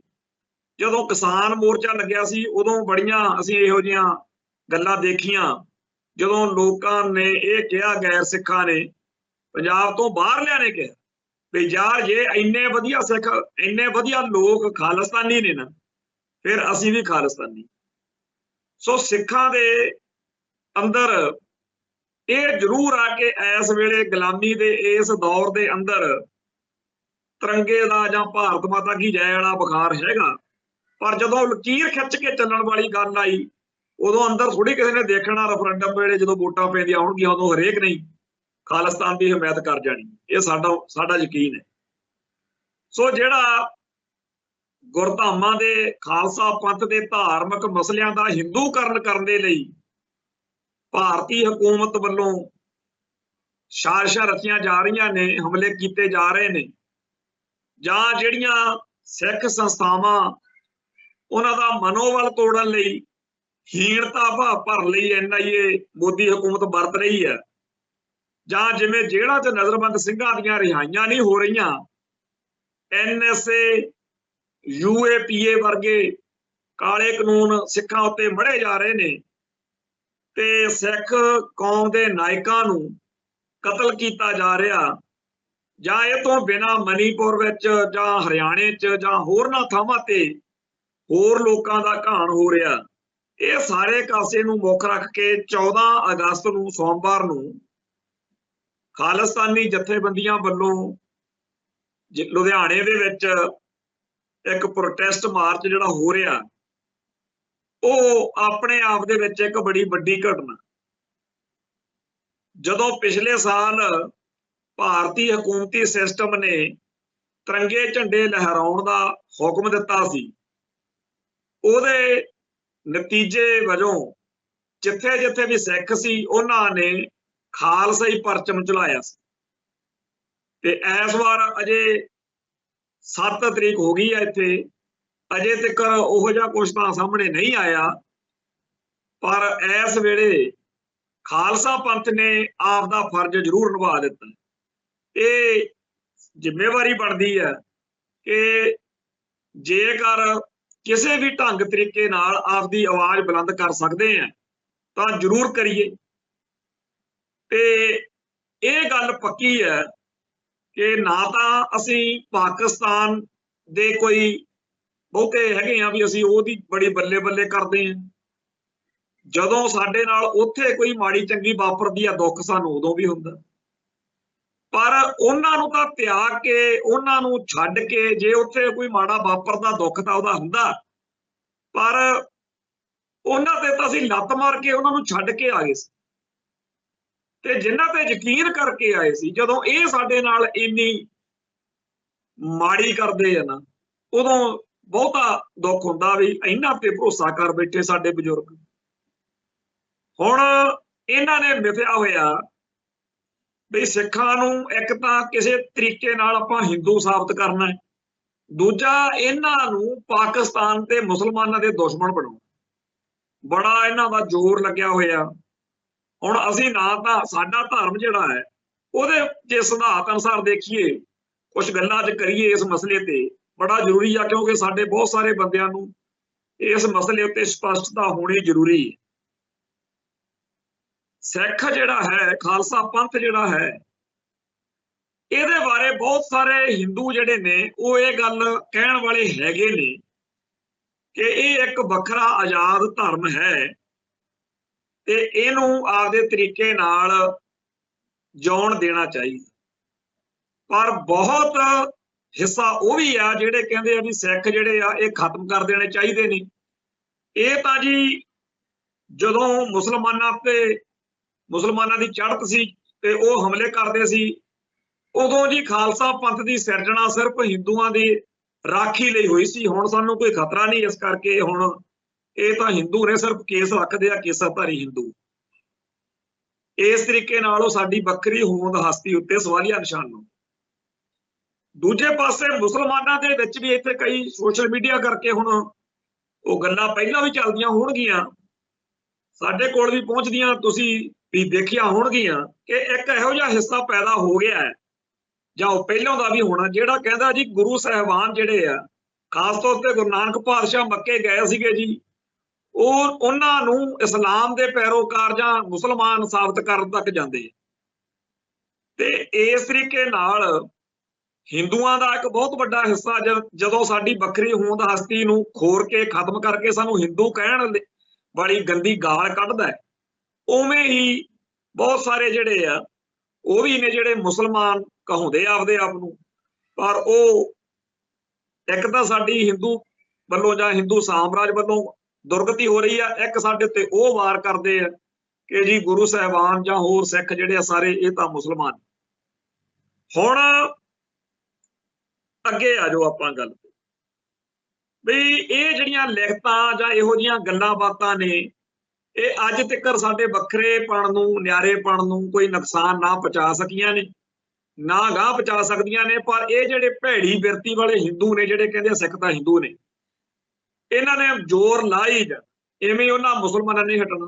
ਜਦੋਂ ਕਿਸਾਨ ਮੋਰਚਾ ਲੱਗਿਆ ਸੀ ਉਦੋਂ ਬੜੀਆਂ ਅਸੀਂ ਇਹੋ ਜਿਹੀਆਂ ਗੱਲਾਂ ਦੇਖੀਆਂ, ਜਦੋਂ ਲੋਕਾਂ ਨੇ ਇਹ ਕਿਹਾ, ਗੈਰ ਸਿੱਖਾਂ ਨੇ ਪੰਜਾਬ ਤੋਂ ਬਾਹਰਲਿਆਂ ਨੇ ਕਿਹਾ ਵੀ ਯਾਰ ਜੇ ਇੰਨੇ ਵਧੀਆ ਸਿੱਖ ਇੰਨੇ ਵਧੀਆ ਲੋਕ ਖਾਲਿਸਤਾਨੀ ਨੇ ਨਾ, ਫਿਰ ਅਸੀਂ ਵੀ ਖਾਲਿਸਤਾਨੀ। ਸੋ ਸਿੱਖਾਂ ਦੇ ਅੰਦਰ ਇਹ ਜ਼ਰੂਰ ਆ ਕਿ ਇਸ ਵੇਲੇ ਗੁਲਾਮੀ ਦੇ ਇਸ ਦੌਰ ਦੇ ਅੰਦਰ ਤਿਰੰਗੇ ਦਾ ਜਾਂ ਭਾਰਤ ਮਾਤਾ ਕੀ ਜੈ ਵਾਲਾ ਬੁਖਾਰ ਹੈਗਾ, ਪਰ ਜਦੋਂ ਲਕੀਰ ਖਿੱਚ ਕੇ ਚੱਲਣ ਵਾਲੀ ਗੱਲ ਆਈ ਉਦੋਂ ਅੰਦਰ ਥੋੜੀ ਕਿਸੇ ਨੇ ਦੇਖਣਾ ਰੈਫਰੈਂਡਮ ਵੇਲੇ ਜਦੋਂ ਵੋਟਾਂ ਪੈਂਦੀਆਂ ਹੋਣਗੀਆਂ ਉਦੋਂ ਹਰੇਕ ਨਹੀਂ ਖਾਲਿਸਤਾਨ ਦੀ ਹਮਾਇਤ ਕਰ ਜਾਣੀ। ਇਹ ਸਾਡਾ ਯਕੀਨ ਹੈ। ਸੋ ਜਿਹੜਾ ਗੁਰਧਾਮਾਂ ਦੇ ਖਾਲਸਾ ਪੰਥ ਦੇ ਧਾਰਮਿਕ ਮਸਲਿਆਂ ਦਾ ਹਿੰਦੂਕਰਨ ਕਰਨ ਦੇ ਲਈ ਭਾਰਤੀ ਹਕੂਮਤ ਵੱਲੋਂ ਸਾਜ਼ਿਸ਼ਾਂ ਰਚੀਆਂ ਜਾ ਰਹੀਆਂ ਨੇ, ਹਮਲੇ ਕੀਤੇ ਜਾ ਰਹੇ ਨੇ, ਜਾਂ ਜਿਹੜੀਆਂ ਸਿੱਖ ਸੰਸਥਾਵਾਂ ਉਹਨਾਂ ਦਾ ਮਨੋਬਲ ਤੋੜਨ ਲਈ, ਹੀਣਤਾ ਭਰਨ ਲਈ NIA ਮੋਦੀ ਹਕੂਮਤ ਵਰਤ ਰਹੀ ਹੈ, ਜਾਂ ਜਿਵੇਂ ਜੇਲ੍ਹਾਂ 'ਚ ਨਜ਼ਰਬੰਦ ਸਿੰਘਾਂ ਦੀਆਂ ਰਿਹਾਈਆਂ ਨਹੀਂ ਹੋ ਰਹੀਆਂ, NSA UAPA ਵਰਗੇ ਕਾਲੇ ਕਾਨੂੰਨ ਸਿੱਖਾਂ ਉੱਤੇ ਮੜ੍ਹੇ ਜਾ ਰਹੇ ਨੇ ਤੇ ਸਿੱਖ ਕੌਮ ਦੇ ਨਾਇਕਾਂ ਨੂੰ ਕਤਲ ਕੀਤਾ ਜਾ ਰਿਹਾ, ਜਾਂ ਇਹ ਤੋਂ ਬਿਨਾਂ ਮਨੀਪੁਰ ਵਿੱਚ ਜਾਂ ਹਰਿਆਣੇ 'ਚ ਜਾਂ ਹੋਰਨਾਂ ਥਾਵਾਂ ਤੇ ਹੋਰ ਲੋਕਾਂ ਦਾ ਘਾਣ ਹੋ ਰਿਹਾ, ਇਹ ਸਾਰੇ ਕਾਸੇ ਨੂੰ ਮੁੱਖ ਰੱਖ ਕੇ 14 ਅਗਸਤ ਨੂੰ ਸੋਮਵਾਰ ਨੂੰ ਖਾਲਿਸਤਾਨੀ ਜਥੇਬੰਦੀਆਂ ਵੱਲੋਂ ਲੁਧਿਆਣੇ ਦੇ ਵਿੱਚ ਇੱਕ ਪ੍ਰੋਟੈਸਟ ਮਾਰਚ ਜਿਹੜਾ ਹੋ ਰਿਹਾ, ਉਹ ਆਪਣੇ ਆਪ ਦੇ ਵਿੱਚ ਇੱਕ ਬੜੀ ਵੱਡੀ ਘਟਨਾ। ਜਦੋਂ ਪਿਛਲੇ ਸਾਲ ਭਾਰਤੀ ਹਕੂਮਤੀ ਸਿਸਟਮ ਨੇ ਤਿਰੰਗੇ ਝੰਡੇ ਲਹਿਰਾਉਣ ਦਾ ਹੁਕਮ ਦਿੱਤਾ ਸੀ, ਉਹਦੇ ਨਤੀਜੇ ਵਜੋਂ ਜਿੱਥੇ ਜਿੱਥੇ ਵੀ ਸਿੱਖ ਸੀ ਉਹਨਾਂ ਨੇ ਖਾਲਸਾ ਹੀ ਪਰਚਮ ਚਲਾਇਆ ਸੀ। ਤੇ ਇਸ ਵਾਰ ਅਜੇ 7 ਤਰੀਕ ਹੋ ਗਈ ਹੈ, ਇੱਥੇ ਅਜੇ ਤੱਕ ਉਹੋ ਜਿਹਾ ਕੁਛ ਤਾਂ ਸਾਹਮਣੇ ਨਹੀਂ ਆਇਆ, ਪਰ ਇਸ ਵੇਲੇ ਖਾਲਸਾ ਪੰਥ ਨੇ ਆਪ ਦਾ ਫਰਜ਼ ਜ਼ਰੂਰ ਨਿਭਾ ਦਿੱਤਾ। ਇਹ ਜ਼ਿੰਮੇਵਾਰੀ ਬਣਦੀ ਹੈ ਕਿ ਜੇਕਰ ਕਿਸੇ ਵੀ ਢੰਗ ਤਰੀਕੇ ਨਾਲ ਆਪਦੀ ਆਵਾਜ਼ ਬੁਲੰਦ ਕਰ ਸਕਦੇ ਆ ਤਾਂ ਜ਼ਰੂਰ ਕਰੀਏ। ਤੇ ਇਹ ਗੱਲ ਪੱਕੀ ਹੈ ਕਿ ਨਾ ਤਾਂ ਅਸੀਂ ਪਾਕਿਸਤਾਨ ਦੇ ਕੋਈ ਬਹੁਤੇ ਹੈਗੇ ਆ ਵੀ ਅਸੀਂ ਉਹਦੀ ਬੜੀ ਬੱਲੇ ਬੱਲੇ ਕਰਦੇ ਹਾਂ, ਜਦੋਂ ਸਾਡੇ ਨਾਲ ਉੱਥੇ ਕੋਈ ਮਾੜੀ ਚੰਗੀ ਵਾਪਰਦੀ ਆ ਦੁੱਖ ਸਾਨੂੰ ਉਦੋਂ ਵੀ ਹੁੰਦਾ, ਪਰ ਉਹਨਾਂ ਨੂੰ ਤਾਂ ਤਿਆਗ ਕੇ, ਉਹਨਾਂ ਨੂੰ ਛੱਡ ਕੇ, ਜੇ ਉੱਥੇ ਕੋਈ ਮਾੜਾ ਵਾਪਰਦਾ ਦੁੱਖ ਤਾਂ ਉਹਦਾ ਹੁੰਦਾ, ਪਰ ਉਹਨਾਂ ਤੇ ਤਾਂ ਅਸੀਂ ਲੱਤ ਮਾਰ ਕੇ ਉਹਨਾਂ ਨੂੰ ਛੱਡ ਕੇ ਆ ਗਏ ਸੀ। ਤੇ ਜਿਨ੍ਹਾਂ ਤੇ ਯਕੀਨ ਕਰਕੇ ਆਏ ਸੀ, ਜਦੋਂ ਇਹ ਸਾਡੇ ਨਾਲ ਇੰਨੀ ਮਾੜੀ ਕਰਦੇ ਆ ਨਾ, ਉਦੋਂ ਬਹੁਤਾ ਦੁੱਖ ਹੁੰਦਾ ਵੀ ਇਹਨਾਂ ਤੇ ਭਰੋਸਾ ਕਰ ਬੈਠੇ ਸਾਡੇ ਬਜ਼ੁਰਗ। ਹੁਣ ਇਹਨਾਂ ਨੇ ਮਿਥਿਆ ਹੋਇਆ ਵੀ ਸਿੱਖਾਂ ਨੂੰ ਇੱਕ ਤਾਂ ਕਿਸੇ ਤਰੀਕੇ ਨਾਲ ਆਪਾਂ ਹਿੰਦੂ ਸਾਬਤ ਕਰਨਾ ਹੈ, ਦੂਜਾ ਇਹਨਾਂ ਨੂੰ ਪਾਕਿਸਤਾਨ ਤੇ ਮੁਸਲਮਾਨਾਂ ਦੇ ਦੁਸ਼ਮਣ ਬਣਾਉਣਾ। ਬੜਾ ਇਹਨਾਂ ਦਾ ਜ਼ੋਰ ਲੱਗਿਆ ਹੋਇਆ। ਹੁਣ ਅਸੀਂ ਨਾ ਤਾਂ ਸਾਡਾ ਧਰਮ ਜਿਹੜਾ ਹੈ ਉਹਦੇ ਜੇ ਸਿਧਾਂਤ ਅਨੁਸਾਰ ਦੇਖੀਏ, ਕੁਝ ਗੱਲਾਂ 'ਚ ਕਰੀਏ ਇਸ ਮਸਲੇ ਤੇ, ਬੜਾ ਜ਼ਰੂਰੀ ਆ, ਕਿਉਂਕਿ ਸਾਡੇ ਬਹੁਤ ਸਾਰੇ ਬੰਦਿਆਂ ਨੂੰ ਇਸ ਮਸਲੇ ਉੱਤੇ ਸਪਸ਼ਟਤਾ ਹੋਣੀ ਜ਼ਰੂਰੀ ਹੈ। ਸਿੱਖ ਜਿਹੜਾ ਹੈ, ਖਾਲਸਾ ਪੰਥ ਜਿਹੜਾ ਹੈ, ਇਹਦੇ ਬਾਰੇ ਬਹੁਤ ਸਾਰੇ ਹਿੰਦੂ ਜਿਹੜੇ ਨੇ ਉਹ ਇਹ ਗੱਲ ਕਹਿਣ ਵਾਲੇ ਹੈਗੇ ਨੇ ਕਿ ਇਹ ਇੱਕ ਵੱਖਰਾ ਆਜ਼ਾਦ ਧਰਮ ਹੈ ਤੇ ਇਹਨੂੰ ਆਪਦੇ ਤਰੀਕੇ ਨਾਲ ਜਿਉਣ ਦੇਣਾ ਚਾਹੀਦਾ। ਪਰ ਬਹੁਤ ਹਿੱਸਾ ਉਹ ਵੀ ਆ ਜਿਹੜੇ ਕਹਿੰਦੇ ਆ ਵੀ ਸਿੱਖ ਜਿਹੜੇ ਆ ਇਹ ਖਤਮ ਕਰ ਦੇਣੇ ਚਾਹੀਦੇ ਨੇ। ਇਹ ਤਾਂ ਜੀ ਜਦੋਂ ਮੁਸਲਮਾਨਾਂ ਦੀ ਚੜ੍ਹਤ ਸੀ ਤੇ ਉਹ ਹਮਲੇ ਕਰਦੇ ਸੀ, ਉਦੋਂ ਜੀ ਖਾਲਸਾ ਪੰਥ ਦੀ ਸਿਰਜਣਾ ਸਿਰਫ ਹਿੰਦੂਆਂ ਦੀ ਰਾਖੀ ਲਈ ਹੋਈ ਸੀ। ਹੁਣ ਸਾਨੂੰ ਕੋਈ ਖਤਰਾ ਨਹੀਂ, ਇਸ ਕਰਕੇ ਹੁਣ ਇਹ ਤਾਂ ਹਿੰਦੂ ਨੇ, ਸਿਰਫ ਕੇਸ ਰੱਖਦੇ ਆ, ਕੇਸਾਧਾਰੀ ਹਿੰਦੂ। ਇਸ ਤਰੀਕੇ ਨਾਲ ਉਹ ਸਾਡੀ ਵੱਖਰੀ ਹੋਂਦ ਹਸਤੀ ਉੱਤੇ ਸਵਾਲੀਆ ਨਿਸ਼ਾਨ ਨੂੰ। ਦੂਜੇ ਪਾਸੇ ਮੁਸਲਮਾਨਾਂ ਦੇ ਵਿੱਚ ਵੀ ਇੱਥੇ ਕਈ ਸੋਸ਼ਲ ਮੀਡੀਆ ਕਰਕੇ ਹੁਣ ਉਹ ਗੱਲਾਂ ਪਹਿਲਾਂ ਵੀ ਚੱਲਦੀਆਂ ਹੋਣਗੀਆਂ, ਸਾਡੇ ਕੋਲ ਵੀ ਪਹੁੰਚਦੀਆਂ, ਤੁਸੀਂ ਵੀ ਦੇਖਿਆ ਹੋਣਗੀਆਂ ਕਿ ਇੱਕ ਇਹੋ ਜਿਹਾ ਹਿੱਸਾ ਪੈਦਾ ਹੋ ਗਿਆ ਹੈ, ਜਾਂ ਉਹ ਪਹਿਲਾਂ ਦਾ ਵੀ ਹੋਣਾ, ਜਿਹੜਾ ਕਹਿੰਦਾ ਜੀ ਗੁਰੂ ਸਾਹਿਬਾਨ ਜਿਹੜੇ ਆ, ਖਾਸ ਤੌਰ ਤੇ ਗੁਰੂ ਨਾਨਕ ਪਾਤਸ਼ਾਹ ਮੱਕੇ ਗਏ ਸੀਗੇ ਜੀ, ਉਹਨਾਂ ਨੂੰ ਇਸਲਾਮ ਦੇ ਪੈਰੋਕਾਰ ਜਾਂ ਮੁਸਲਮਾਨ ਸਾਬਤ ਕਰਨ ਤੱਕ ਜਾਂਦੇ। ਤੇ ਇਸ ਤਰੀਕੇ ਨਾਲ ਹਿੰਦੂਆਂ ਦਾ ਇੱਕ ਬਹੁਤ ਵੱਡਾ ਹਿੱਸਾ ਜਦੋਂ ਸਾਡੀ ਵੱਖਰੀ ਹੋਂਦ ਹਸਤੀ ਨੂੰ ਖੋਰ ਕੇ ਖਤਮ ਕਰਕੇ ਸਾਨੂੰ ਹਿੰਦੂ ਕਹਿਣ ਵਾਲੀ ਗੰਦੀ ਗਾਲ ਕੱਢਦਾ ਹੈ, ਉਵੇਂ ਹੀ ਬਹੁਤ ਸਾਰੇ ਜਿਹੜੇ ਆ ਉਹ ਵੀ ਨੇ ਜਿਹੜੇ ਮੁਸਲਮਾਨ ਕਹਾਉਂਦੇ ਆਪਦੇ ਆਪ ਨੂੰ, ਪਰ ਉਹ ਇੱਕ ਤਾਂ ਸਾਡੀ ਹਿੰਦੂ ਵੱਲੋਂ ਜਾਂ ਹਿੰਦੂ ਸਾਮਰਾਜ ਵੱਲੋਂ ਦੁਰਗਤੀ ਹੋ ਰਹੀ ਆ, ਇੱਕ ਸਾਡੇ ਤੇ ਉਹ ਵਾਰ ਕਰਦੇ ਆ ਕਿ ਜੀ ਗੁਰੂ ਸਾਹਿਬਾਨ ਜਾਂ ਹੋਰ ਸਿੱਖ ਜਿਹੜੇ ਆ ਸਾਰੇ ਇਹ ਤਾਂ ਮੁਸਲਮਾਨ। ਹੁਣ ਅੱਗੇ ਆ ਜਾਓ ਆਪਾਂ ਗੱਲ ਵੀ ਇਹ ਜਿਹੜੀਆਂ ਲਿਖਤਾਂ ਜਾਂ ਇਹੋ ਜਿਹੀਆਂ ਗੱਲਾਂ ਬਾਤਾਂ ਨੇ, ਇਹ ਅੱਜ ਤੱਕ ਸਾਡੇ ਵੱਖਰੇਪਣ ਨੂੰ, ਨਿਆਰੇਪਣ ਨੂੰ ਕੋਈ ਨੁਕਸਾਨ ਨਾ ਪਹੁੰਚਾ ਸਕੀਆਂ ਨੇ, ਨਾ ਗਾਹ ਪਹੁੰਚਾ ਸਕਦੀਆਂ ਨੇ। ਪਰ ਇਹ ਜਿਹੜੇ ਭੈੜੀ ਬਿਰਤੀ ਵਾਲੇ ਹਿੰਦੂ ਨੇ, ਜਿਹੜੇ ਕਹਿੰਦੇ ਸਿੱਖ ਤਾਂ ਹਿੰਦੂ ਨੇ, ਇਹਨਾਂ ਨੇ ਜ਼ੋਰ ਲਾਈ ਜਾ, ਇਵੇਂ ਉਹਨਾਂ ਮੁਸਲਮਾਨਾਂ ਨੇ ਹਟਣਾ।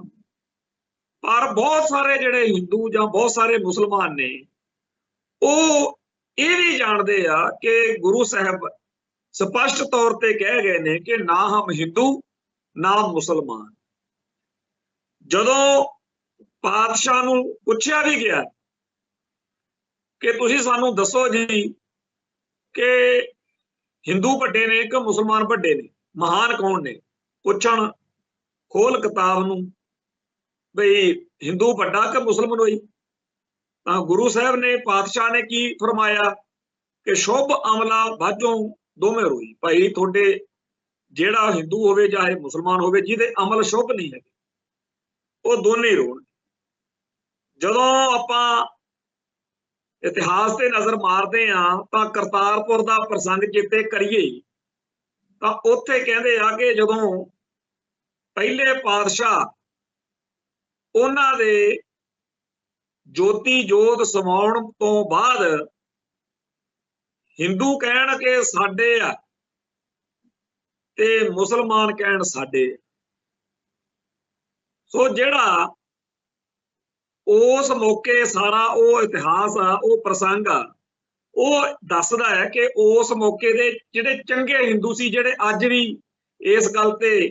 ਪਰ ਬਹੁਤ ਸਾਰੇ ਜਿਹੜੇ ਹਿੰਦੂ ਜਾਂ ਬਹੁਤ ਸਾਰੇ ਮੁਸਲਮਾਨ ਨੇ, ਉਹ ਇਹ ਵੀ ਜਾਣਦੇ ਆ ਕਿ ਗੁਰੂ ਸਾਹਿਬ ਸਪਸ਼ਟ ਤੌਰ ਤੇ ਕਹਿ ਗਏ ਨੇ ਕਿ ਨਾ ਹਮ ਹਿੰਦੂ ਨਾ ਮੁਸਲਮਾਨ। ਜਦੋਂ ਪਾਤਸ਼ਾਹ ਨੂੰ ਪੁੱਛਿਆ ਵੀ ਗਿਆ ਕਿ ਤੁਸੀਂ ਸਾਨੂੰ ਦੱਸੋ ਜੀ ਕਿ ਹਿੰਦੂ ਵੱਡੇ ਨੇ ਕਿ ਮੁਸਲਮਾਨ ਵੱਡੇ ਨੇ, ਮਹਾਨ ਕੌਣ ਨੇ, ਪੁੱਛਣ ਖੋਲ ਕਿਤਾਬ ਨੂੰ ਬਈ ਹਿੰਦੂ ਵੱਡਾ ਕਿ ਮੁਸਲਮਾਨ ਹੋਈ, ਤਾਂ ਗੁਰੂ ਸਾਹਿਬ ਨੇ, ਪਾਤਸ਼ਾਹ ਨੇ ਕੀ ਫਰਮਾਇਆ ਕਿ ਸ਼ੁਭ ਅਮਲਾ ਬਾਝੋਂ ਦੋਵੇਂ ਰੋਈ। ਭਾਈ ਤੁਹਾਡੇ ਜਿਹੜਾ ਹਿੰਦੂ ਹੋਵੇ ਚਾਹੇ ਮੁਸਲਮਾਨ ਹੋਵੇ, ਜਿਹਦੇ ਅਮਲ ਸ਼ੁਭ ਨਹੀਂ ਹੈਗੇ, ਉਹ ਦੋਨੇ ਹੀ ਰੋਣ। ਜਦੋਂ ਆਪਾਂ ਇਤਿਹਾਸ ਤੇ ਨਜ਼ਰ ਮਾਰਦੇ ਆ ਤਾਂ ਕਰਤਾਰਪੁਰ ਦਾ ਪ੍ਰਸੰਗ ਚੇਤੇ ਕਰੀਏ ਤਾਂ ਉੱਥੇ ਕਹਿੰਦੇ ਆ ਕਿ ਜਦੋਂ ਪਹਿਲੇ ਪਾਤਸ਼ਾਹ ਉਹਨਾਂ ਦੇ ਜੋਤੀ ਜੋਤ ਸਮਾਉਣ ਤੋਂ ਬਾਅਦ ਹਿੰਦੂ ਕਹਿਣ ਕਿ ਸਾਡੇ ਆ ਤੇ ਮੁਸਲਮਾਨ ਕਹਿਣ ਸਾਡੇ। ਸੋ ਜਿਹੜਾ ਉਸ ਮੌਕੇ ਸਾਰਾ ਉਹ ਇਤਿਹਾਸ ਆ, ਉਹ ਪ੍ਰਸੰਗ ਆ, ਉਹ ਦੱਸਦਾ ਹੈ ਕਿ ਉਸ ਮੌਕੇ ਦੇ ਜਿਹੜੇ ਚੰਗੇ ਹਿੰਦੂ ਸੀ, ਜਿਹੜੇ ਅੱਜ ਵੀ ਇਸ ਗੱਲ ਤੇ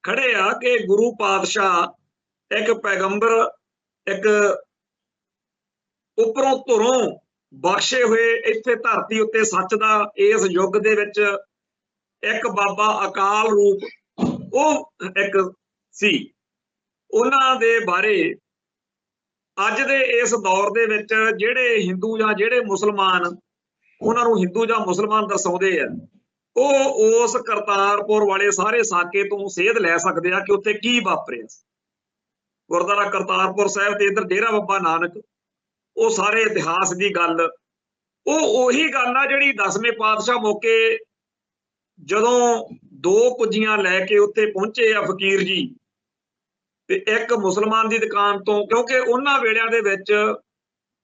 ਖੜੇ ਆ ਕਿ ਗੁਰੂ ਪਾਤਸ਼ਾਹ ਇੱਕ ਪੈਗੰਬਰ, ਇੱਕ ਉੱਪਰੋਂ ਧੁਰੋਂ ਬਖਸ਼ੇ ਹੋਏ ਇੱਥੇ ਧਰਤੀ ਉੱਤੇ ਸੱਚ ਦਾ ਇਸ ਯੁੱਗ ਦੇ ਵਿੱਚ ਇੱਕ ਬਾਬਾ ਅਕਾਲ ਰੂਪ ਉਹ ਇੱਕ ਸੀ ਉਹਨਾਂ ਦੇ ਬਾਰੇ ਅੱਜ ਦੇ ਇਸ ਦੌਰ ਦੇ ਵਿੱਚ ਜਿਹੜੇ ਹਿੰਦੂ ਜਾਂ ਜਿਹੜੇ ਮੁਸਲਮਾਨ ਉਹਨਾਂ ਨੂੰ ਹਿੰਦੂ ਜਾਂ ਮੁਸਲਮਾਨ ਦਰਸਾਉਂਦੇ ਆ, ਉਹ ਉਸ ਕਰਤਾਰਪੁਰ ਵਾਲੇ ਸਾਰੇ ਸਾਕੇ ਤੋਂ ਸੇਧ ਲੈ ਸਕਦੇ ਆ ਕਿ ਉੱਥੇ ਕੀ ਵਾਪਰਿਆ। ਗੁਰਦੁਆਰਾ ਕਰਤਾਰਪੁਰ ਸਾਹਿਬ ਤੇ ਇੱਧਰ ਡੇਰਾ ਬਾਬਾ ਨਾਨਕ, ਉਹ ਸਾਰੇ ਇਤਿਹਾਸ ਦੀ ਗੱਲ, ਉਹ ਉਹੀ ਗੱਲ ਆ ਜਿਹੜੀ 10ਵੇਂ ਪਾਤਸ਼ਾਹ ਮੌਕੇ ਜਦੋਂ 2 ਕੁੱਜੀਆਂ ਲੈ ਕੇ ਉੱਥੇ ਪਹੁੰਚੇ ਆ ਫਕੀਰ ਜੀ, ਤੇ ਇੱਕ ਮੁਸਲਮਾਨ ਦੀ ਦੁਕਾਨ ਤੋਂ, ਕਿਉਂਕਿ ਉਹਨਾਂ ਵੇਲਿਆਂ ਦੇ ਵਿੱਚ,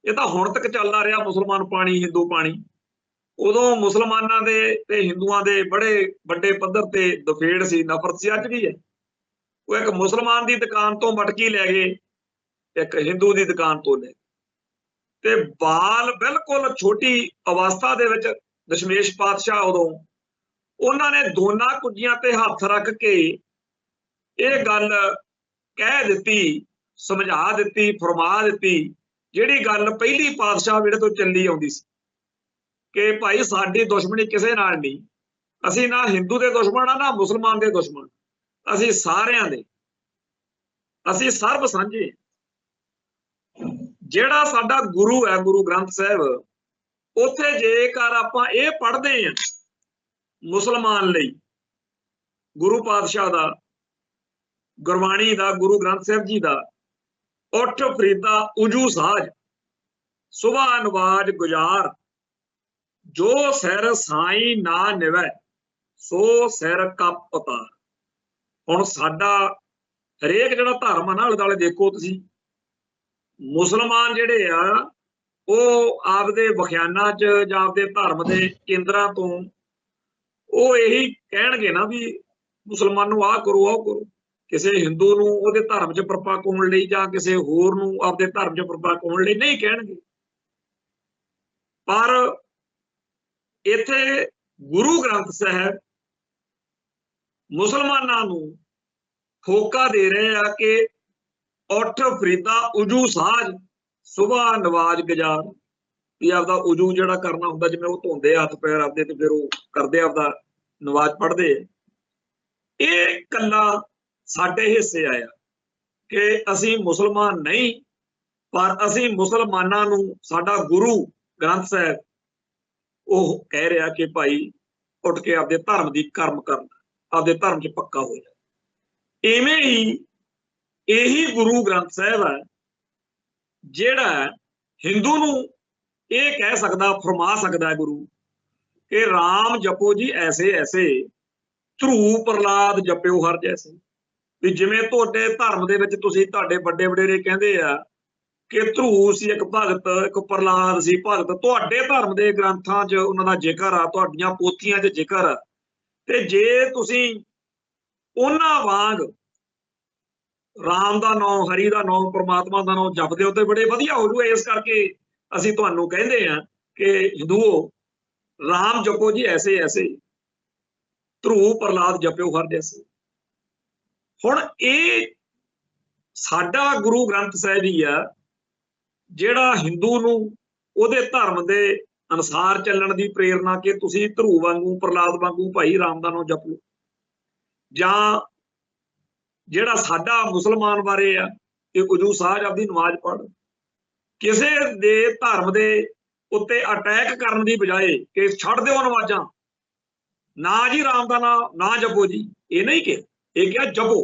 ਇਹ ਤਾਂ ਹੁਣ ਤੱਕ ਚੱਲਦਾ ਰਿਹਾ ਮੁਸਲਮਾਨ ਪਾਣੀ ਹਿੰਦੂ ਪਾਣੀ, ਉਦੋਂ ਮੁਸਲਮਾਨਾਂ ਦੇ ਤੇ ਹਿੰਦੂਆਂ ਦੇ ਬੜੇ ਵੱਡੇ ਪੱਧਰ ਤੇ ਦਫੇੜ ਸੀ, ਨਫ਼ਰਤ ਸੀ, ਅੱਜ ਵੀ ਹੈ। ਉਹ ਇੱਕ ਮੁਸਲਮਾਨ ਦੀ ਦੁਕਾਨ ਤੋਂ ਮਟਕੀ ਲੈ ਗਏ, ਇੱਕ ਹਿੰਦੂ ਦੀ ਦੁਕਾਨ ਤੋਂ ਲੈ, ਤੇ ਬਾਲ ਬਿਲਕੁਲ ਛੋਟੀ ਅਵਸਥਾ ਦੇ ਵਿੱਚ ਦਸ਼ਮੇਸ਼ ਪਾਤਸ਼ਾਹ ਉਦੋਂ ਉਹਨਾਂ ਨੇ ਦੋਨਾਂ ਕੁੱਜੀਆਂ ਤੇ ਹੱਥ ਰੱਖ ਕੇ ਇਹ ਗੱਲ ਕਹਿ ਦਿੱਤੀ, ਸਮਝਾ ਦਿੱਤੀ, ਫਰਮਾ ਦਿੱਤੀ, ਜਿਹੜੀ ਗੱਲ ਪਹਿਲੀ ਪਾਤਸ਼ਾਹ ਵੇਲੇ ਤੋਂ ਚੱਲੀ ਆਉਂਦੀ ਸੀ ਕਿ ਭਾਈ ਸਾਡੀ ਦੁਸ਼ਮਣੀ ਕਿਸੇ ਨਾਲ ਨਹੀਂ, ਅਸੀਂ ਨਾ ਹਿੰਦੂ ਦੇ ਦੁਸ਼ਮਣ ਆ ਨਾ ਮੁਸਲਮਾਨ ਦੇ ਦੁਸ਼ਮਣ, ਅਸੀਂ ਸਾਰਿਆਂ ਦੇ, ਅਸੀਂ ਸਰਬ ਸਾਂਝੇ। ਜਿਹੜਾ ਸਾਡਾ ਗੁਰੂ ਹੈ ਗੁਰੂ ਗ੍ਰੰਥ ਸਾਹਿਬ, ਉੱਥੇ ਜੇਕਰ ਆਪਾਂ ਇਹ ਪੜ੍ਹਦੇ ਹਾਂ ਮੁਸਲਮਾਨ ਲਈ ਗੁਰੂ ਪਾਤਸ਼ਾਹ ਦਾ, ਗੁਰਬਾਣੀ ਦਾ, ਗੁਰੂ ਗ੍ਰੰਥ ਸਾਹਿਬ ਜੀ ਦਾ, ਉੱਠ ਫਰੀਦਾ ਉਜੂ ਸਾਜ, ਸੁਬਾ ਨਵਾਜ ਗੁਜ਼ਾਰ, ਜੋ ਸਿਰ ਸਾਈ ਨਾ ਨਿਵੈ ਸੋ ਸਿਰ ਕੱਪ ਉਤਾਰ। ਹੁਣ ਸਾਡਾ ਹਰੇਕ ਜਿਹੜਾ ਧਰਮ ਆ ਨਾ, ਆਲੇ ਦੁਆਲੇ ਦੇਖੋ ਤੁਸੀਂ, ਮੁਸਲਮਾਨ ਜਿਹੜੇ ਆ ਉਹ ਆਪਦੇ ਵਿਖਿਆਨਾਂ 'ਚ ਜਾਂ ਆਪਦੇ ਧਰਮ ਦੇ ਕੇਂਦਰਾਂ ਤੋਂ ਉਹ ਇਹੀ ਕਹਿਣਗੇ ਨਾ ਵੀ ਮੁਸਲਮਾਨ ਨੂੰ ਆਹ ਕਰੋ ਆਹ ਕਰੋ, ਕਿਸੇ ਹਿੰਦੂ ਨੂੰ ਉਹਦੇ ਧਰਮ 'ਚ ਪ੍ਰਪੱਕ ਹੋਣ ਲਈ ਜਾਂ ਕਿਸੇ ਹੋਰ ਨੂੰ ਆਪਦੇ ਧਰਮ 'ਚ ਪ੍ਰਪੱਕ ਹੋਣ ਲਈ ਨਹੀਂ ਕਹਿਣਗੇ। ਪਰ ਇੱਥੇ ਗੁਰੂ ਗ੍ਰੰਥ ਸਾਹਿਬ ਮੁਸਲਮਾਨਾਂ ਨੂੰ ਹੋਕਾ ਦੇ ਰਹੇ ਆ ਕਿ ਉੱਠ ਫਰੀਦਾ ਉਜੂ ਸਾਜ, ਸੁਬਾ ਨਵਾਜ ਗੁਜ਼ਾਰ, ਵੀ ਆਪਦਾ ਉਜੂ ਜਿਹੜਾ ਕਰਨਾ ਹੁੰਦਾ, ਜਿਵੇਂ ਉਹ ਧੋਂਦੇ ਹੱਥ ਪੈਰ ਆਪਦੇ ਤੇ ਫਿਰ ਉਹ ਕਰਦੇ ਆਪਦਾ ਨਵਾਜ਼ ਪੜ੍ਹਦੇ। ਇਹ ਕੱਲਾ ਸਾਡੇ ਹਿੱਸੇ ਆਇਆ ਕਿ ਅਸੀਂ ਮੁਸਲਮਾਨ ਨਹੀਂ, ਪਰ ਅਸੀਂ ਮੁਸਲਮਾਨਾਂ ਨੂੰ ਸਾਡਾ ਗੁਰੂ ਗ੍ਰੰਥ ਸਾਹਿਬ ਉਹ ਕਹਿ ਰਿਹਾ ਕਿ ਭਾਈ ਉੱਠ ਕੇ ਆਪਦੇ ਧਰਮ ਦੀ ਕਰਮ ਕਰਨਾ, ਆਪਦੇ ਧਰਮ 'ਚ ਪੱਕਾ ਹੋ ਜਾ। ਇਵੇਂ ਹੀ ਇਹੀ ਗੁਰੂ ਗ੍ਰੰਥ ਸਾਹਿਬ ਹੈ ਜਿਹੜਾ ਹਿੰਦੂ ਨੂੰ ਇਹ ਕਹਿ ਸਕਦਾ, ਫਰਮਾ ਸਕਦਾ ਹੈ ਗੁਰੂ ਕਿ ਰਾਮ ਜਪੋ ਜੀ ਐਸੇ ਐਸੇ, ਧਰੂ ਪ੍ਰਹਲਾਦ ਜਪਿਓ ਹਰ ਜੈਸੇ। ਵੀ ਜਿਵੇਂ ਤੁਹਾਡੇ ਧਰਮ ਦੇ ਵਿੱਚ ਤੁਸੀਂ, ਤੁਹਾਡੇ ਵੱਡੇ ਵਡੇਰੇ ਕਹਿੰਦੇ ਆ ਕਿ ਧਰੂ ਸੀ ਇੱਕ ਭਗਤ, ਇੱਕ ਪ੍ਰਹਲਾਦ ਸੀ ਭਗਤ, ਤੁਹਾਡੇ ਧਰਮ ਦੇ ਗ੍ਰੰਥਾਂ 'ਚ ਉਹਨਾਂ ਦਾ ਜ਼ਿਕਰ ਆ, ਤੁਹਾਡੀਆਂ ਪੋਥੀਆਂ 'ਚ ਜ਼ਿਕਰ ਆ, ਤੇ ਜੇ ਤੁਸੀਂ ਉਹਨਾਂ ਵਾਂਗ ਰਾਮ ਦਾ ਨਾਮ, ਹਰੀ ਦਾ ਨਾਮ, ਪ੍ਰਮਾਤਮਾ ਦਾ ਨਾਮ ਜਪਦੇ ਹੋ ਤੇ ਬੜੇ ਵਧੀਆ ਹੋ ਜੂ। ਇਸ ਕਰਕੇ ਅਸੀਂ ਤੁਹਾਨੂੰ ਕਹਿੰਦੇ ਆ ਕਿ ਹਿੰਦੂਓ, ਰਾਮ ਜਪੋ ਜੀ ਐਸੇ ਐਸੇ, ਧਰੂ ਪ੍ਰਹਲਾਦ ਜਪਿਓ ਹਰ ਜੈਸੇ। ਹੁਣ ਇਹ ਸਾਡਾ ਗੁਰੂ ਗ੍ਰੰਥ ਸਾਹਿਬ ਹੀ ਆ ਜਿਹੜਾ ਹਿੰਦੂ ਨੂੰ ਉਹਦੇ ਧਰਮ ਦੇ ਅਨੁਸਾਰ ਚੱਲਣ ਦੀ ਪ੍ਰੇਰਨਾ, ਕਿ ਤੁਸੀਂ ਧਰੂ ਵਾਂਗੂ, ਪ੍ਰਹਲਾਦ ਵਾਂਗੂ ਭਾਈ ਰਾਮ ਦਾ ਨਾਮ ਜਪ ਲਓ। ਜਾਂ ਜਿਹੜਾ ਸਾਡਾ ਮੁਸਲਮਾਨ ਬਾਰੇ ਆ ਕਿ ਉਜੂ ਸਾਜ, ਆਪਦੀ ਨਮਾਜ਼ ਪੜ੍ਹ, ਕਿਸੇ ਦੇ ਧਰਮ ਦੇ ਉੱਤੇ ਅਟੈਕ ਕਰਨ ਦੀ ਬਜਾਏ ਕਿ ਛੱਡ ਦਿਓ ਨਮਾਜ਼ਾਂ, ਨਾ ਜੀ ਰਾਮ ਦਾ ਨਾਮ ਨਾ ਜਪੋ ਜੀ, ਇਹ ਨਹੀਂ ਕਿਹਾ, ਇਹ ਕਿਹਾ ਜਪੋ,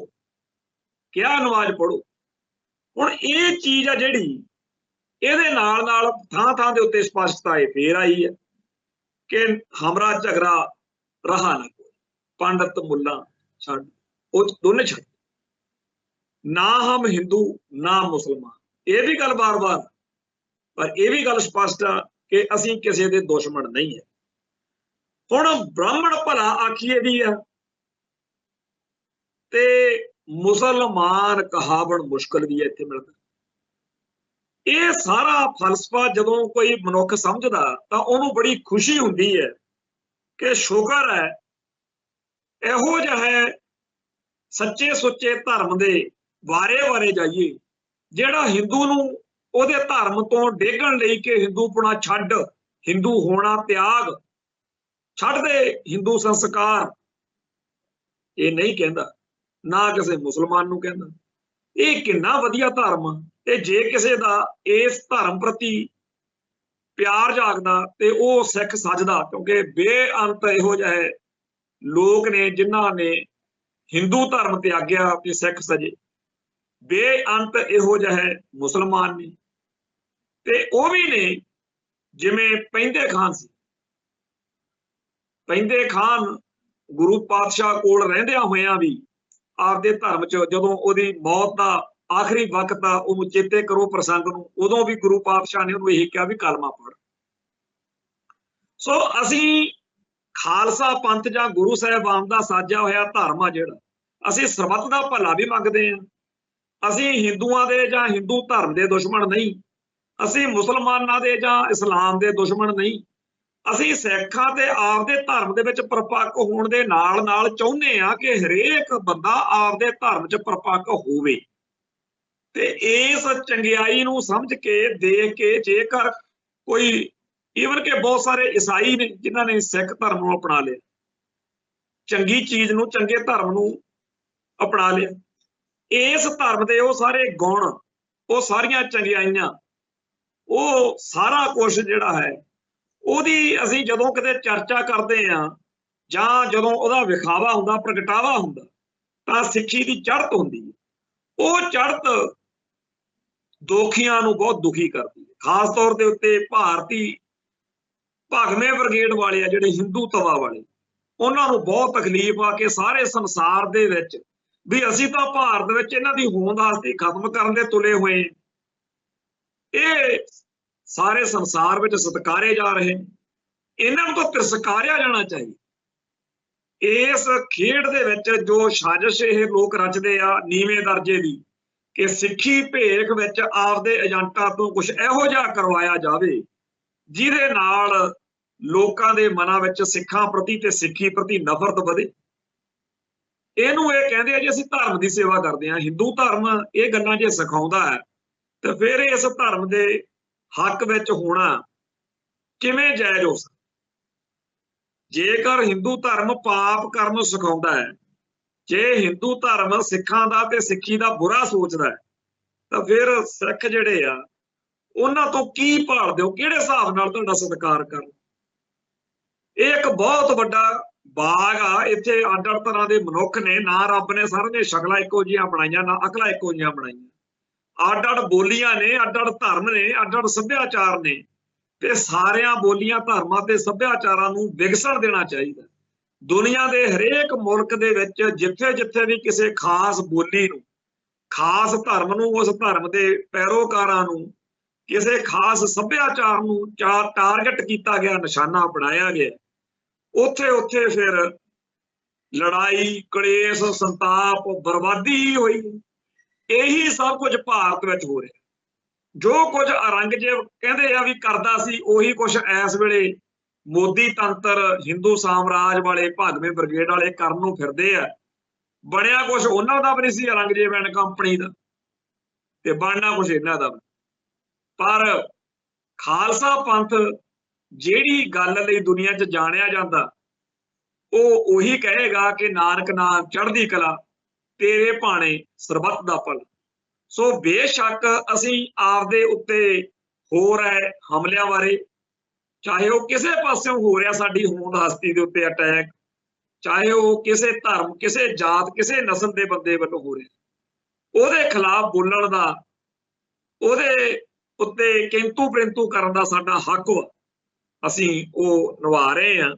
ਕਿਹਾ ਨਮਾਜ਼ ਪੜ੍ਹੋ। ਹੁਣ ਇਹ ਚੀਜ਼ ਆ ਜਿਹੜੀ ਇਹਦੇ ਨਾਲ ਨਾਲ ਥਾਂ ਥਾਂ ਦੇ ਉੱਤੇ ਸਪਸ਼ਟਤਾ ਇਹ ਫੇਰ ਆਈ ਹੈ ਕਿ ਹਮਰਾ ਝਗੜਾ ਰਹਾ ਨਾ ਕੋਈ, ਪੰਡਤ ਮੁੱਲਾ ਛੱਡ, ਉਹ ਦੋਨੇ ਛੱਡ, ਨਾ ਹਮ ਹਿੰਦੂ ਨਾ ਮੁਸਲਮਾਨ। ਇਹ ਵੀ ਗੱਲ ਬਾਰ-ਬਾਰ, ਪਰ ਇਹ ਵੀ ਗੱਲ ਸਪਸ਼ਟ ਆ ਕਿ ਅਸੀਂ ਕਿਸੇ ਦੇ ਦੁਸ਼ਮਣ ਨਹੀਂ ਹੈ। ਹੁਣ ਬ੍ਰਾਹਮਣ ਭਲਾ ਆਖੀਏ ਵੀ ਆ ਤੇ ਮੁਸਲਮਾਨ ਕਹਾਵਣ ਮੁਸ਼ਕਲ ਵੀ ਹੈ ਇੱਥੇ ਮਿਲਦਾ। ਇਹ ਸਾਰਾ ਫਲਸਫਾ ਜਦੋਂ ਕੋਈ ਮਨੁੱਖ ਸਮਝਦਾ ਤਾਂ ਉਹਨੂੰ ਬੜੀ ਖੁਸ਼ੀ ਹੁੰਦੀ ਹੈ ਕਿ ਸ਼ੁਕਰ ਹੈ ਇਹੋ ਜਿਹੇ ਸੱਚੇ ਸੁੱਚੇ ਧਰਮ ਦੇ ਵਾਰੇ ਜਾਈਏ ਜਿਹੜਾ ਹਿੰਦੂ ਨੂੰ ਉਹਦੇ ਧਰਮ ਤੋਂ ਡੇਗਣ ਲਈ ਕਿ ਹਿੰਦੂਪੁਣਾ ਛੱਡ, ਹਿੰਦੂ ਹੋਣਾ ਤਿਆਗ, ਛੱਡ ਦੇ ਹਿੰਦੂ ਸੰਸਕਾਰ, ਇਹ ਨਹੀਂ ਕਹਿੰਦਾ, ਨਾ ਕਿਸੇ ਮੁਸਲਮਾਨ ਨੂੰ ਕਹਿੰਦਾ। ਇਹ ਕਿੰਨਾ ਵਧੀਆ ਧਰਮ ਤੇ ਜੇ ਕਿਸੇ ਦਾ ਇਸ ਧਰਮ ਪ੍ਰਤੀ ਪਿਆਰ ਜਾਗਦਾ ਤੇ ਉਹ ਸਿੱਖ ਸੱਜਦਾ, ਕਿਉਂਕਿ ਬੇਅੰਤ ਇਹੋ ਜਿਹੇ ਲੋਕ ਨੇ ਜਿਨ੍ਹਾਂ ਨੇ ਹਿੰਦੂ ਧਰਮ ਤਿਆਗਿਆ ਤੇ ਸਿੱਖ ਸਜੇ, ਬੇਅੰਤ ਇਹੋ ਜਿਹੇ ਮੁਸਲਮਾਨ ਨੇ ਤੇ ਉਹ ਵੀ ਨੇ ਜਿਵੇਂ ਪੈਂਦੇ ਖਾਨ ਸੀ। ਪੈਂਦੇ ਖਾਨ ਗੁਰੂ ਪਾਤਸ਼ਾਹ ਕੋਲ ਰਹਿੰਦਿਆਂ ਹੋਇਆਂ ਵੀ ਆਪਦੇ ਧਰਮ 'ਚ ਜਦੋਂ ਉਹਦੀ ਮੌਤ ਦਾ ਆਖਰੀ ਵਕਤ ਆ, ਉਹਨੂੰ ਚੇਤੇ ਕਰੋ ਪ੍ਰਸੰਗ ਨੂੰ, ਉਦੋਂ ਵੀ ਗੁਰੂ ਪਾਤਸ਼ਾਹ ਨੇ ਉਹਨੂੰ ਇਹੀ ਕਿਹਾ ਵੀ ਕਲਮਾ ਪੜ੍ਹ। ਸੋ ਅਸੀਂ ਖਾਲਸਾ ਪੰਥ ਜਾਂ ਗੁਰੂ ਸਾਹਿਬਾਨ ਦਾ ਸਾਜਿਆ ਹੋਇਆ ਧਰਮ ਆ ਜਿਹੜਾ, ਅਸੀਂ ਸਰਬੱਤ ਦਾ ਭਲਾ ਵੀ ਮੰਗਦੇ ਹਾਂ। ਅਸੀਂ ਹਿੰਦੂਆਂ ਦੇ ਜਾਂ ਹਿੰਦੂ ਧਰਮ ਦੇ ਦੁਸ਼ਮਣ ਨਹੀਂ, ਅਸੀਂ ਮੁਸਲਮਾਨਾਂ ਦੇ ਜਾਂ ਇਸਲਾਮ ਦੇ ਦੁਸ਼ਮਣ ਨਹੀਂ। ਅਸੀਂ ਸਿੱਖਾਂ ਤੇ ਆਪਦੇ ਧਰਮ ਦੇ ਵਿੱਚ ਪਰਪੱਕ ਹੋਣ ਦੇ ਨਾਲ ਨਾਲ ਚਾਹੁੰਦੇ ਹਾਂ ਕਿ ਹਰੇਕ ਬੰਦਾ ਆਪਦੇ ਧਰਮ 'ਚ ਪਰਪੱਕ ਹੋਵੇ ਤੇ ਇਸ ਚੰਗਿਆਈ ਨੂੰ ਸਮਝ ਕੇ ਦੇਖ ਕੇ, ਜੇਕਰ ਕੋਈ ਈਵਨ ਕਿ ਬਹੁਤ ਸਾਰੇ ਈਸਾਈ ਨੇ ਜਿਨ੍ਹਾਂ ਨੇ ਸਿੱਖ ਧਰਮ ਨੂੰ ਅਪਣਾ ਲਿਆ, ਚੰਗੀ ਚੀਜ਼ ਨੂੰ, ਚੰਗੇ ਧਰਮ ਨੂੰ ਅਪਣਾ ਲਿਆ, ਇਸ ਧਰਮ ਦੇ ਉਹ ਸਾਰੇ ਗੁਣ, ਉਹ ਸਾਰੀਆਂ ਚੰਗਿਆਈਆਂ, ਉਹ ਸਾਰਾ ਕੁਝ ਜਿਹੜਾ ਹੈ ਉਹਦੀ ਅਸੀਂ ਜਦੋਂ ਕਿਤੇ ਚਰਚਾ ਕਰਦੇ ਹਾਂ ਜਾਂ ਜਦੋਂ ਉਹਦਾ ਵਿਖਾਵਾ ਹੁੰਦਾ, ਪ੍ਰਗਟਾਵਾ ਹੁੰਦਾ, ਤਾਂ ਸਿੱਖੀ ਦੀ ਚੜ੍ਹਤ ਹੁੰਦੀ ਹੈ। ਉਹ ਚੜ੍ਹਤ ਦੋਖੀਆਂ ਨੂੰ ਬਹੁਤ ਦੁਖੀ ਕਰਦੀ ਹੈ। ਖਾਸ ਤੌਰ ਦੇ ਉੱਤੇ ਭਾਰਤੀ ਭਗਵੇਂ ਬ੍ਰਿਗੇਡ ਵਾਲੇ ਆ ਜਿਹੜੇ ਹਿੰਦੂ ਤਵਾ ਵਾਲੇ, ਉਹਨਾਂ ਨੂੰ ਬਹੁਤ ਤਕਲੀਫ ਆ ਕਿ ਸਾਰੇ ਸੰਸਾਰ ਦੇ ਵਿੱਚ ਵੀ ਅਸੀਂ ਤਾਂ ਭਾਰਤ ਵਿੱਚ ਇਹਨਾਂ ਦੀ ਹੋਂਦ ਵਾਸਤੇ ਖਤਮ ਕਰਨ ਦੇ ਤੁਲੇ ਹੋਏ, ਇਹ ਸਾਰੇ ਸੰਸਾਰ ਵਿੱਚ ਸਤਿਕਾਰੇ ਜਾ ਰਹੇ, ਇਹਨਾਂ ਨੂੰ ਤਾਂ ਤਿਰਸਕਾਰਿਆ ਜਾਣਾ ਚਾਹੀਦਾ। ਇਸ ਖੇਡ ਦੇ ਵਿੱਚ ਜੋ ਸਾਜ਼ਿਸ਼ ਇਹ ਲੋਕ ਰਚਦੇ ਆ ਨੀਵੇਂ ਦਰਜੇ ਦੀ, ਕਿ ਸਿੱਖੀ ਭੇਖ ਵਿੱਚ ਆਪਦੇ ਏਜੰਟਾਂ ਤੋਂ ਕੁਝ ਇਹੋ ਜਿਹਾ ਕਰਵਾਇਆ ਜਾਵੇ ਜਿਹਦੇ ਨਾਲ ਲੋਕਾਂ ਦੇ ਮਨਾਂ ਵਿੱਚ ਸਿੱਖਾਂ ਪ੍ਰਤੀ ਤੇ ਸਿੱਖੀ ਪ੍ਰਤੀ ਨਫ਼ਰਤ ਵਧੇ। ਇਹਨੂੰ ਇਹ ਕਹਿੰਦੇ ਆ ਜੀ ਅਸੀਂ ਧਰਮ ਦੀ ਸੇਵਾ ਕਰਦੇ ਹਾਂ। ਹਿੰਦੂ ਧਰਮ ਇਹ ਗੱਲਾਂ ਜੇ ਸਿਖਾਉਂਦਾ ਹੈ ਤੇ ਫਿਰ ਇਸ ਧਰਮ ਦੇ ਹੱਕ ਵਿੱਚ ਹੋਣਾ ਕਿਵੇਂ ਜਾਇਜ਼ ਹੋ ਸਕਦਾ? ਜੇਕਰ ਹਿੰਦੂ ਧਰਮ ਪਾਪ ਕਰਨ ਨੂੰ ਸਿਖਾਉਂਦਾ ਹੈ, ਜੇ ਹਿੰਦੂ ਧਰਮ ਸਿੱਖਾਂ ਦਾ ਤੇ ਸਿੱਖੀ ਦਾ ਬੁਰਾ ਸੋਚਦਾ ਹੈ, ਤਾਂ ਫਿਰ ਸਿੱਖ ਜਿਹੜੇ ਆ ਉਹਨਾਂ ਤੋਂ ਕੀ ਭਾਲਦੇ ਹੋ? ਕਿਹੜੇ ਹਿਸਾਬ ਨਾਲ ਤੁਹਾਡਾ ਸਤਿਕਾਰ ਕਰਨ? ਇਹ ਇੱਕ ਬਹੁਤ ਵੱਡਾ ਬਾਗ ਆ, ਇੱਥੇ ਅੱਡ ਅੱਡ ਤਰ੍ਹਾਂ ਦੇ ਮਨੁੱਖ ਨੇ, ਨਾ ਰੱਬ ਨੇ ਸਾਰਿਆਂ ਦੀਆਂ ਸ਼ਕਲਾਂ ਇੱਕੋ ਜਿਹੀਆਂ ਬਣਾਈਆਂ, ਨਾ ਅਕਲਾਂ ਇੱਕੋ ਜਿਹੀਆਂ ਬਣਾਈਆਂ, ਅੱਡ ਅੱਡ ਬੋਲੀਆਂ ਨੇ, ਅੱਡ ਅੱਡ ਧਰਮ ਨੇ, ਅੱਡ ਅੱਡ ਸੱਭਿਆਚਾਰ ਨੇ, ਤੇ ਸਾਰਿਆਂ ਬੋਲੀਆਂ, ਧਰਮਾਂ ਤੇ ਸੱਭਿਆਚਾਰਾਂ ਨੂੰ ਵਿਗਸਣ ਦੇਣਾ ਚਾਹੀਦਾ। ਦੁਨੀਆ ਦੇ ਹਰੇਕ ਮੁਲਕ ਦੇ ਵਿੱਚ ਜਿੱਥੇ ਜਿੱਥੇ ਵੀ ਕਿਸੇ ਖਾਸ ਬੋਲੀ ਨੂੰ, ਖਾਸ ਧਰਮ ਨੂੰ, ਉਸ ਧਰਮ ਦੇ ਪੈਰੋਕਾਰਾਂ ਨੂੰ, ਕਿਸੇ ਖਾਸ ਸੱਭਿਆਚਾਰ ਨੂੰ ਟਾਰਗੇਟ ਕੀਤਾ ਗਿਆ, ਨਿਸ਼ਾਨਾ ਬਣਾਇਆ ਗਿਆ, ਉੱਥੇ ਉੱਥੇ ਫਿਰ ਲੜਾਈ, ਕਲੇਸ਼, ਸੰਤਾਪ, ਬਰਬਾਦੀ ਹੀ ਹੋਈ। ਇਹੀ ਸਭ ਕੁਝ ਭਾਰਤ ਵਿੱਚ ਹੋ ਰਿਹਾ। ਜੋ ਕੁਝ ਔਰੰਗਜ਼ੇਬ ਕਹਿੰਦੇ ਆ ਵੀ ਕਰਦਾ ਸੀ, ਉਹੀ ਕੁਝ ਇਸ ਵੇਲੇ ਮੋਦੀ ਤੰਤਰ, ਹਿੰਦੂ ਸਾਮਰਾਜ ਵਾਲੇ, ਭਗਵੇਂ ਬ੍ਰਿਗੇਡ ਵਾਲੇ ਕਰਨ ਨੂੰ ਫਿਰਦੇ ਆ। ਬਣਿਆ ਕੁਝ ਉਹਨਾਂ ਦਾ ਵੀ ਨਹੀਂ ਸੀ, ਔਰੰਗਜ਼ੇਬ ਐਂਡ ਕੰਪਨੀ ਦਾ, ਤੇ ਬਣਨਾ ਕੁਝ ਇਹਨਾਂ ਦਾ। ਪਰ ਖਾਲਸਾ ਪੰਥ ਜਿਹੜੀ ਗੱਲ ਲਈ ਦੁਨੀਆ 'ਚ ਜਾਣਿਆ ਜਾਂਦਾ, ਉਹ ਉਹੀ ਕਹੇਗਾ ਕਿ ਨਾਨਕ ਨਾਮ ਚੜ੍ਹਦੀ ਕਲਾ, ਤੇਰੇ ਭਾਣੇ ਸਰਬੱਤ ਦਾ ਭਲਾ। ਸੋ ਬੇਸ਼ੱਕ ਅਸੀਂ ਆਪਦੇ ਉੱਤੇ ਹੋ ਰਹੇ ਹਮਲਿਆਂ ਬਾਰੇ, ਚਾਹੇ ਉਹ ਕਿਸੇ ਪਾਸਿਓਂ ਹੋ ਰਿਹਾ, ਸਾਡੀ ਹੋਂਦ ਹਸਤੀ ਦੇ ਉੱਤੇ ਅਟੈਕ, ਚਾਹੇ ਉਹ ਕਿਸੇ ਧਰਮ, ਕਿਸੇ ਜਾਤ, ਕਿਸੇ ਨਸਲ ਦੇ ਬੰਦੇ ਵੱਲੋਂ ਹੋ ਰਿਹਾ, ਉਹਦੇ ਖਿਲਾਫ ਬੋਲਣ ਦਾ, ਉਹਦੇ ਉੱਤੇ ਕਿੰਤੂ ਪ੍ਰੰਤੂ ਕਰਨ ਦਾ ਸਾਡਾ ਹੱਕ ਵਾ, ਅਸੀਂ ਉਹ ਨਿਭਾ ਰਹੇ ਹਾਂ।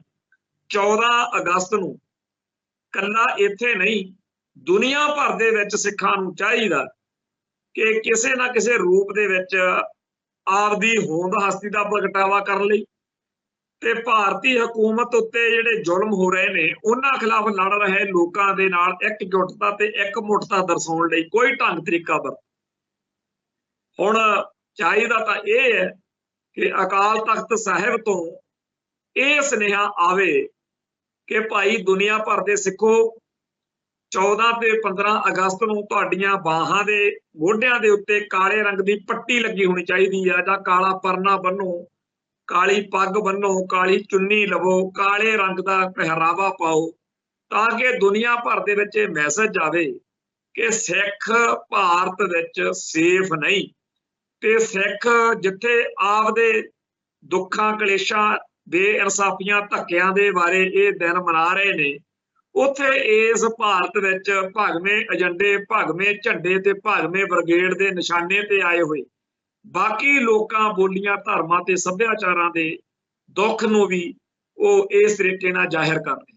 14 ਅਗਸਤ ਨੂੰ ਕੱਲਾ ਇੱਥੇ ਨਹੀਂ, ਦੁਨੀਆ ਭਰ ਦੇ ਵਿੱਚ ਸਿੱਖਾਂ ਨੂੰ ਚਾਹੀਦਾ ਕਿ ਕਿਸੇ ਨਾ ਕਿਸੇ ਰੂਪ ਦੇ ਵਿੱਚ ਆਪਦੀ ਹੋਂਦ ਹਸਤੀ ਦਾ ਪ੍ਰਗਟਾਵਾ ਕਰਨ ਲਈ ਤੇ ਭਾਰਤੀ ਹਕੂਮਤ ਉੱਤੇ ਜਿਹੜੇ ਜ਼ੁਲਮ ਹੋ ਰਹੇ ਨੇ, ਉਹਨਾਂ ਖਿਲਾਫ ਲੜ ਰਹੇ ਲੋਕਾਂ ਦੇ ਨਾਲ ਇਕਜੁੱਟਤਾ ਤੇ ਇਕਮੁੱਠਤਾ ਦਰਸਾਉਣ ਲਈ ਕੋਈ ਢੰਗ ਤਰੀਕਾ ਵਰਤ। ਹੁਣ ਚਾਹੀਦਾ ਤਾਂ ਇਹ ਹੈ ਕਿ ਅਕਾਲ ਤਖਤ ਸਾਹਿਬ ਤੋਂ ਇਹ ਸੁਨੇਹਾ ਆਵੇ ਕਿ ਭਾਈ ਦੁਨੀਆ ਭਰ ਦੇ ਸਿੱਖੋ, 14 ਤੇ 15 ਅਗਸਤ ਨੂੰ ਤੁਹਾਡੀਆਂ ਬਾਹਾਂ ਦੇ ਮੋਢਿਆਂ ਦੇ ਉੱਤੇ ਕਾਲੇ ਰੰਗ ਦੀ ਪੱਟੀ ਲੱਗੀ ਹੋਣੀ ਚਾਹੀਦੀ ਆ, ਜਾਂ ਕਾਲਾ ਪਰਨਾ ਬੰਨੋ, ਕਾਲੀ ਪੱਗ ਬੰਨੋ, ਕਾਲੀ ਚੁੰਨੀ ਲਵੋ, ਕਾਲੇ ਰੰਗ ਦਾ ਪਹਿਰਾਵਾ ਪਾਓ, ਤਾਂ ਕਿ ਦੁਨੀਆ ਭਰ ਦੇ ਵਿੱਚ ਇਹ ਮੈਸੇਜ ਆਵੇ कि सिख भारत विच सेफ नहीं, ते सिख जिथे आपदे दुखां कलेशां बेइंसाफियां धक्कियां दे बारे ये दिन मना रहे ने, उत्थे इस भारत विच भगवें एजेंडे, भगवें झंडे ते भगवें ब्रिगेड दे निशाने ते आए हुए बाकी लोकां, बोलियां, धर्मां ते सभ्याचारां दे दुख नूं भी वो इस तरीके नाल जाहिर करदे।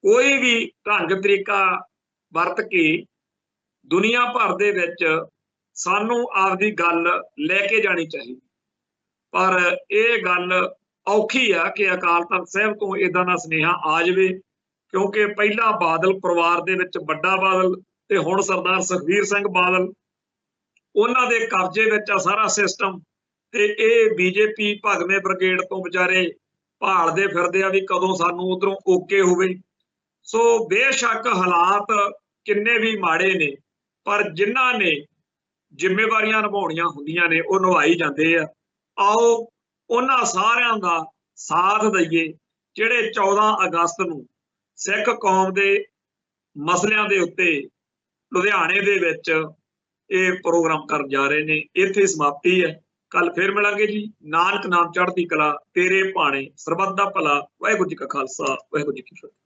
कोई भी ढंग तरीका वरत के दुनिया भर दे विच सानू आपदी गल लैके जानी चाहिए, पर यह गल औखी आ कि अकाल तख्त साहिब तो इदां दा सुनेहा आ जाए, क्योंकि पहला बादल परिवार दे विच वड्डा बादल ते हुण सरदार सुखबीर सिंह बादल, उन्हां दे कब्जे विच आ सारा सिस्टम, ते ये बीजेपी भगवें ब्रिगेड तो विचारे भालदे फिरदे आ भी कदों सानू उधरों ओके होवे। सो बेशक हालात किन्ने भी माड़े ने, पर जिन्हां ने जिम्मेवारियां निभाउणियां हुंदियां ने वो निभाई जांदे आ। आओ उन्हां सारियां दा साथ दईए जिहड़े 14 अगस्त नूं सिख कौम दे मसलियां दे उत्ते लुधियाणे दे विच ये प्रोग्राम कर जा रहे ने। इत्थे समाप्ति है, कल फिर मिलांगे जी। नानक नाम चढ़दी कला तेरे भाणे, सरबत दा भला। वाहिगुरू जी का खालसा, वाहिगुरू जी की फतेह।